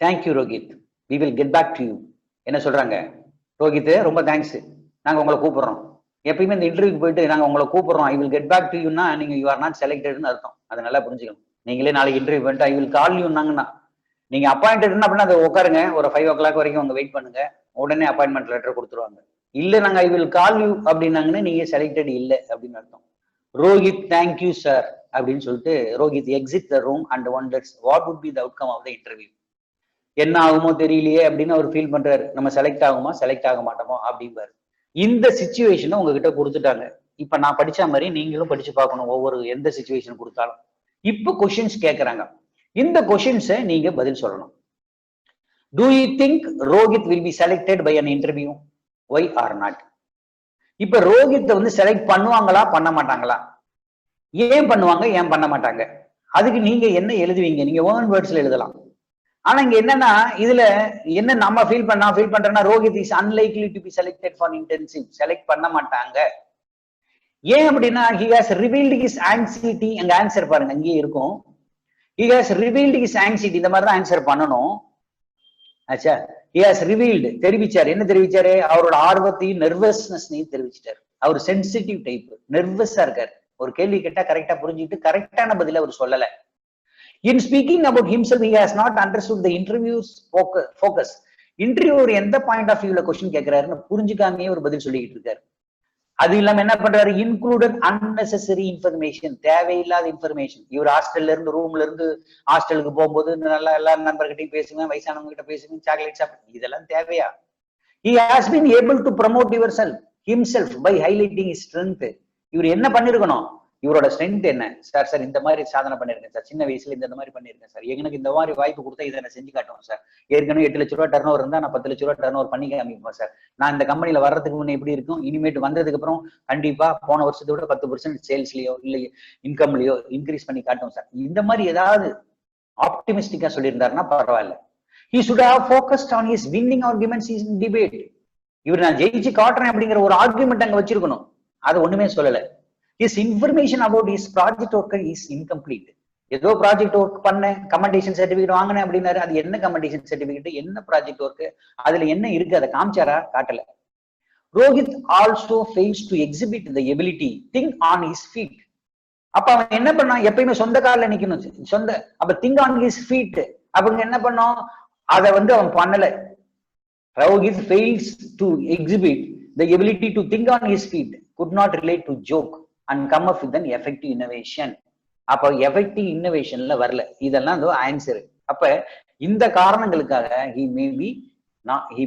Thank you Rohit, we will get back to you. என்ன சொல்றாங்க, ரோஹித் ரொம்ப தேங்க்ஸ், நாங்க உங்களை கூப்பிடுறோம். எப்பயுமே இந்த இன்டர்வியூக்கு போயிட்டு நாங்க உங்களை கூப்பிடுறோம், I will get back to யூன்னா நீங்க யூ ஆர் நாட் செலக்டட்னு அர்த்தம். அதை நல்லா புரிஞ்சுக்கணும். நீங்களே நாளைக்கு இன்டர்வியூ பண்ணிட்டு ஐ வில் கால் யூன்னாங்கன்னா, நீங்க அப்பாயிண்டட்னா அப்படின்னா அதை உட்காருங்க, ஒரு 5 o'clock வரைக்கும் அவங்க வெயிட் பண்ணுங்க, உடனே அப்பாயின்மெண்ட் லெட்டர் கொடுத்துருவாங்க. இல்ல நாங்க ஐ வில் கால் யூ அப்படின்னாங்கன்னா நீங்க செலக்டட் இல்லை அப்படின்னு அர்த்தம். ரோஹித் தேங்க்யூ சார் அப்படின்னு சொல்லிட்டு Rohit exit the room and wonders what would be the outcome of the interview. என்ன ஆகுமோ தெரியலையே அப்படின்னு அவர் ஃபீல் பண்றாரு. நம்ம செலக்ட் ஆகுமா செலக்ட் ஆக மாட்டோமோ அப்படிம்பாரு. இந்த சிச்சுவேஷனை உங்ககிட்ட கொடுத்துட்டாங்க. இப்ப நான் படிச்ச மாதிரி நீங்களும் படிச்சு பார்க்கணும், ஒவ்வொரு எந்த சிச்சுவேஷன் கொடுத்தாலும். இப்ப கொஸ்டின்ஸ் கேட்கறாங்க, இந்த கொஸ்டின்ஸை நீங்க பதில் சொல்லணும். Do you think Rohit will be selected by an interview? Why or not? இப்ப ரோஹித்தை வந்து செலக்ட் பண்ணுவாங்களா பண்ண மாட்டாங்களா, ஏன் பண்ணுவாங்க ஏன் பண்ண மாட்டாங்க, அதுக்கு நீங்க என்ன எழுதுவீங்க, நீங்க ஓன் வேர்ட்ஸ்ல எழுதலாம். ஆனா இங்க என்னன்னா, இதுல என்ன நம்ம ஃபீல் பண்றேன்னா Rohit is unlikely to be selected for intensive, select பண்ண மாட்டாங்க. ஏன் அப்படின்னா he has revealed his anxiety. அங்க ஆன்சர் பாருங்க அங்கேயே இருக்கும், he has revealed his anxiety. இந்த மாதிரி தான் ஆன்சர் பண்ணணும். ஆச்சா, he has revealed தெரிவிச்சாரு. என்ன தெரிவிச்சாரு, அவரோட ஆர்வத்தையும் நெர்வஸ்னஸ்னையும் தெரிவிச்சிட்டாரு. அவர் சென்சிட்டிவ் டைப், நெர்வஸா இருக்காரு. ஒரு கேள்வி கேட்டா கரெக்டா புரிஞ்சுக்கிட்டு கரெக்டான பதில அவர் சொல்லல. In speaking about himself, he has not understood the interview's focus. Interview எந்த பாயிண்ட் ஆஃப் வியூல கொஸ்டின் கேட்கிறாருன்னு புரிஞ்சுக்காமே ஒரு பதில் சொல்லிக்கிட்டு இருக்காரு. அது இல்லாம என்ன பண்றாரு, இன்க்ளூடட் அன்னெசரி இன்ஃபர்மேஷன், தேவையில்லாத இன்ஃபர்மேஷன். இவர் ஹாஸ்டல்ல இருந்து ரூம்ல இருந்து ஹாஸ்டலுக்கு போகும்போது நல்லா எல்லா நண்பர்கிட்டையும் பேசுவேன், வயசானவங்க கிட்ட பேசுவேன், சாக்லேட் சாப்பிடுவேன், இதெல்லாம் தேவையா? He has been able to promote himself by highlighting his strength. இவர் என்ன பண்ணிருக்கணும், இவரோட ஸ்ட்ரென்த் என்ன சார், சார் இந்த மாதிரி சாதனை பண்ணிருக்கேன் சார், சின்ன வயசுல இந்த மாதிரி பண்ணிருக்கேன் சார், எனக்கு இந்த மாதிரி வாய்ப்பு கொடுத்தா இதை நான் செஞ்சு காட்டுவேன் சார், ஏற்கனவே 8 லட்ச ரூபா டர்ன் ஓவர் இருந்தா நான் 10 லட்ச ரூபா டர்ன் ஓவர் பண்ணி காமிப்பேன் சார், நான் இந்த கம்பெனில வர்றதுக்கு முன்னே எப்படி இருக்கும், இனிமேட்டு வந்ததுக்கு அப்புறம் கண்டிப்பா போன வருஷத்தை விட 10% சேல்ஸ்லயோ இல்ல இன்கம்லயோ இன்க்ரீஸ் பண்ணி காட்டுவோம் சார். இந்த மாதிரி ஏதாவது ஆப்டிமிஸ்டிக்கா சொல்லியிருந்தாருன்னா பரவாயில்ல. He should have focused on his winning arguments in debate. இவர் நான் ஜெயிச்சு காட்டுறேன் அப்படிங்கிற ஒரு ஆர்குமெண்ட் அங்க வச்சிருக்கணும், அது ஒண்ணுமே சொல்லல. His information about his project work is incomplete. ஏதோ ப்ராஜெக்ட் ஒர்க் பண்ண கமெண்டேஷன் சர்டிபிகேட் வாங்கினேன் அப்படின்னாரு, அது என்ன கமெண்டேஷன் சர்டிபிகேட், என்ன ப்ராஜெக்ட் ஒர்க், அதுல என்ன இருக்கு, அதை காமிச்சாரா, காட்டல. Rohit also fails to exhibit the ability think on his feet. அப்ப அவன் என்ன பண்ணான், எப்பயுமே சொந்த காலில் நிக்கணும், அப்ப திங்க் ஆன் ஹிஸ் ஃபீட், அவங்க என்ன பண்ணோம், அதை வந்து அவன் பண்ணல. Rohit fails to exhibit the ability to think on his feet, could not relate to joke and come up with an effective innovation. அப்ப எஃபெக்டிவ் இன்னோவேஷன்ல வரல. இதெல்லாம் ஆன்சர். அப்ப இந்த காரணங்களுக்காக he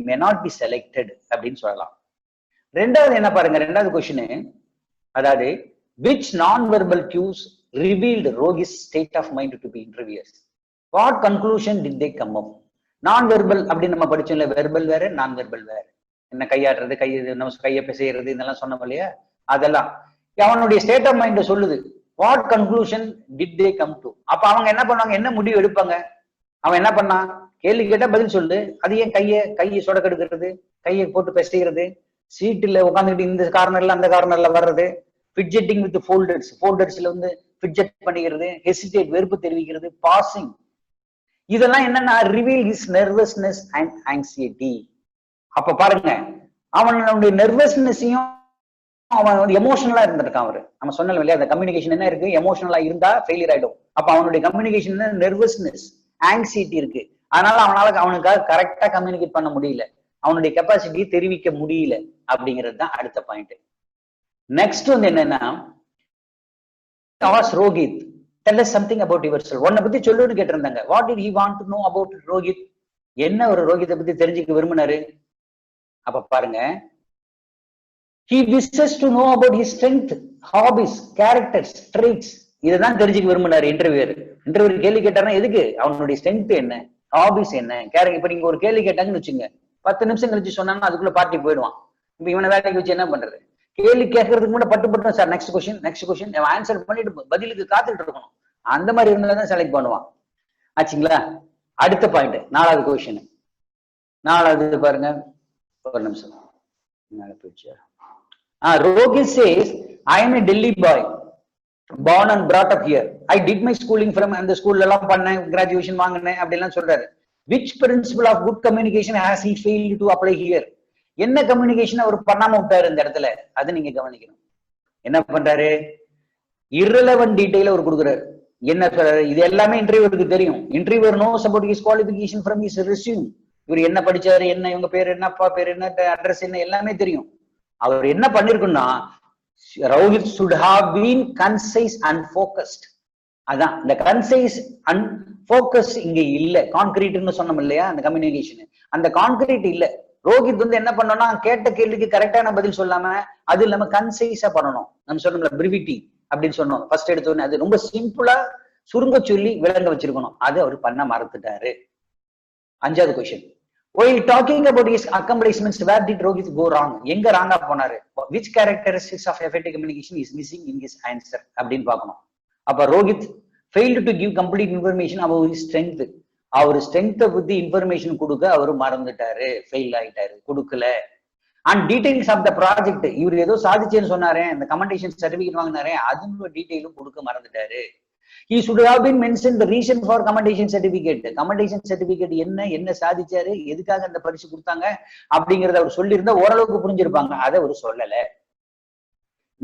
may not be selected அப்படின்னு சொல்லலாம். ரெண்டாவது என்ன பாருங்க, ரெண்டாவது கொஸ்டின், அதாவது which non-verbal cues revealed Rohit's state of mind to be interviewers. What conclusion did they come up? Non-verbal அப்படின்னு நம்ம படிச்சோம்ல, வெர்பல் வேற நான்-வெர்பல் வேற. என்ன கையாடுறது, நம்ம கையை செய்யறது இதெல்லாம் சொன்னோம் இல்லையா, அதெல்லாம் அவனுடைய ஸ்டேட் ஆஃப் மைண்ட் சொல்லுது. What conclusion did they come to? அப்ப அவங்க என்ன பண்ணுவாங்க, என்ன முடிவு எடுப்பாங்க? அவன் என்ன பண்ணான், கேள்வி கேட்டா பதில் சொல்லு. அது ஏன் கையை சொடக்கெடுக்கிறது, கையை போட்டு பிசைகிறது, சீட்டுல உட்காந்துக்கிட்டு இந்த கார்னர்ல அந்த கார்னர்ல வர்றது, ஃபிட்ஜெட்டிங் வித் ஃபோல்டர்ஸ்ல வந்து ஃபிட்ஜெட் பண்ணிக்கிறது, ஹெசிடேட் வெறுப்பு தெரிவிக்கிறது, பாசிங், இதெல்லாம் என்னன்னா reveal his nervousness and anxiety. அப்ப பாருங்க, அவனுடைய நர்வஸ்னஸையும் அவன் வந்து எமோஷனலா இருந்திருக்கான். அவரு நம்ம சொன்னோம் இல்லையா, அந்த கம்யூனிகேஷன் என்ன இருக்கு, எமோஷனலா இருந்தா ஃபெயிலியர் ஆயிடும். அப்ப அவனுடைய கம்யூனிகேஷன் நர்வஸ்னஸ், ஆங்ஸைட்டி இருக்கு. அதனால அவனுக்காக கரெக்டா கம்யூனிகேட் பண்ண முடியல, அவனுடைய கெப்பாசிட்டியை தெரிவிக்க முடியல அப்படிங்கிறது தான் அடுத்த பாயிண்ட். நெக்ஸ்ட் வந்து என்னன்னா, Rohit tell us something about yourself. உன்னை பத்தி சொல்லுன்னு கேட்டிருந்தாங்க. What did he want to know about Rohit? என்ன ஒரு ரோஹித்தை பத்தி தெரிஞ்சுக்க விரும்பினாரு? அப்ப பாருங்க, he wishes to know about his strength, hobbies, characters, traits. இதுதான் தெரிஞ்சுக்க விரும்பினாரு இன்டர்வியூர். கேள்வி கேட்டாருன்னா எதுக்கு, அவனுடைய ஸ்ட்ரென்த் என்ன, ஹாபிஸ் என்ன, கேரக்டர். இப்ப நீங்க ஒரு கேள்வி கேட்டாங்கன்னு வச்சுங்க, 10 நிமிஷம் கழிச்சு சொன்னாங்கன்னா அதுக்குள்ள பார்ட்டி போயிடுவான். இப்ப இவனை வேலைக்கு வச்சு என்ன பண்றது? கேள்வி கேட்கறதுக்கு கூட பட்டு சார் நெக்ஸ்ட் கொஸ்டின் ஆன்சர் பண்ணிட்டு பதிலுக்கு காத்துட்டு இருக்கணும். அந்த மாதிரி இருந்தாதான் செலக்ட் பண்ணுவான். ஆச்சுங்களா? அடுத்த பாயிண்ட், 4வது கொஸ்டின். 4வது பாருங்க, ஒரு நிமிஷம் போயிடுச்சு. Rohit says, I am a Delhi boy, born and brought up here. I did my schooling from அந்த ஸ்கூல்ல எல்லாம் பண்ணேன், கிராஜுவேஷன் வாங்கினேன் அப்படிலாம் சொல்றாரு. Which principle of good communication has he failed to apply here? என்ன கம்யூனிகேஷன் அவர் பண்ணாம விட்டாரு இந்த இடத்துல, அது நீங்க கவனிக்கணும். என்ன பண்றாரு, irrelevant டீடைல் அவர் கொடுக்குறாரு. என்ன சொல்றாரு, இது எல்லாமே இன்டர்வியூருக்கு தெரியும். Interviewer nose about his qualification from his resume. இவர் என்ன படிச்சாரு, என்ன இவங்க பேர் என்ன, அப்பா பேர் என்ன, அட்ரஸ் என்ன, எல்லாமே தெரியும். அவர் என்ன பண்ணிருக்குன்னா, Rohit should have been concise and focused. அதான் இந்த கன்சைஸ் அண்ட் ஃபோக்கஸ் இங்க இல்ல. கான்கிரீட்னு சொன்னோம் இல்லையா அந்த கம்யூனிகேஷன், அந்த கான்கிரீட் இல்ல. ரோஹித் வந்து என்ன பண்ணோம்னா, கேட்ட கேள்விக்கு கரெக்டான பதில் சொல்லாம, அது இல்லாம கன்சைஸா பண்ணணும். நம்ம சொன்னோம்ல பிரிவிட்டி அப்படின்னு சொன்னோம் ஃபர்ஸ்ட் எடுத்தோன்னு, அது ரொம்ப சிம்பிளா சுருங்க சொல்லி விளங்க வச்சிருக்கணும். அது அவர் பண்ண மறந்துட்டாரு. 5வது question, while talking about his accomplishments, where did Rohit go wrong? எங்க ராங்கா போனாரு? which characteristics of effective communication is missing in his answer அப்படின்னு பார்க்கணும். அப்ப Rohit failed to give complete information about his strength. அவர் ஸ்ட்ரென்த்தை பத்தி இன்ஃபர்மேஷன் கொடுக்க அவரு மறந்துட்டாரு, ஃபெயில் ஆயிட்டாரு, கொடுக்கல. And details of the project, இவர் ஏதோ சாதிச்சேன்னு சொன்னாரே, இந்த கமெண்டேஷன் சர்டிபிகேட் வாங்கினாரே, அதோட டீடைலும் கொடுக்க மறந்துட்டாரு. He should have been mentioned the reason for commendation certificate. Commendation certificate என்ன சாதிச்சாரு, எதுக்காக அந்த பரிசு கொடுத்தாங்க அப்படிங்கறத அவர் சொல்லியிருந்தா ஓரளவுக்கு புரிஞ்சிருப்பாங்க. அதை அவர் சொல்லல.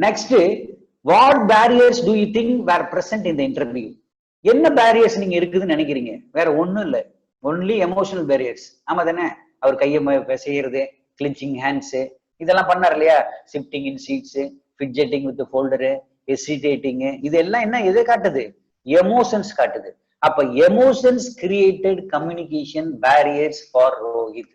Next, what barriers do you think were present in the interview? என்ன பேரியர்ஸ் நீங்க இருக்குதுன்னு நினைக்கிறீங்க? வேற ஒண்ணும் இல்ல, ஒன்லி எமோஷனல் பேரியர்ஸ். ஆமா தானே? அவர் கையை செய்யறது, கிளிச்சிங் ஹேண்ட்ஸ், இதெல்லாம் பண்ணார் இல்லையா, shifting in seats, fidgeting with folder, hesitating, இதெல்லாம் என்ன எதை காட்டுது? எமோஷன்ஸ் காட்டுது. அப்ப emotions created communication barriers for Rohit.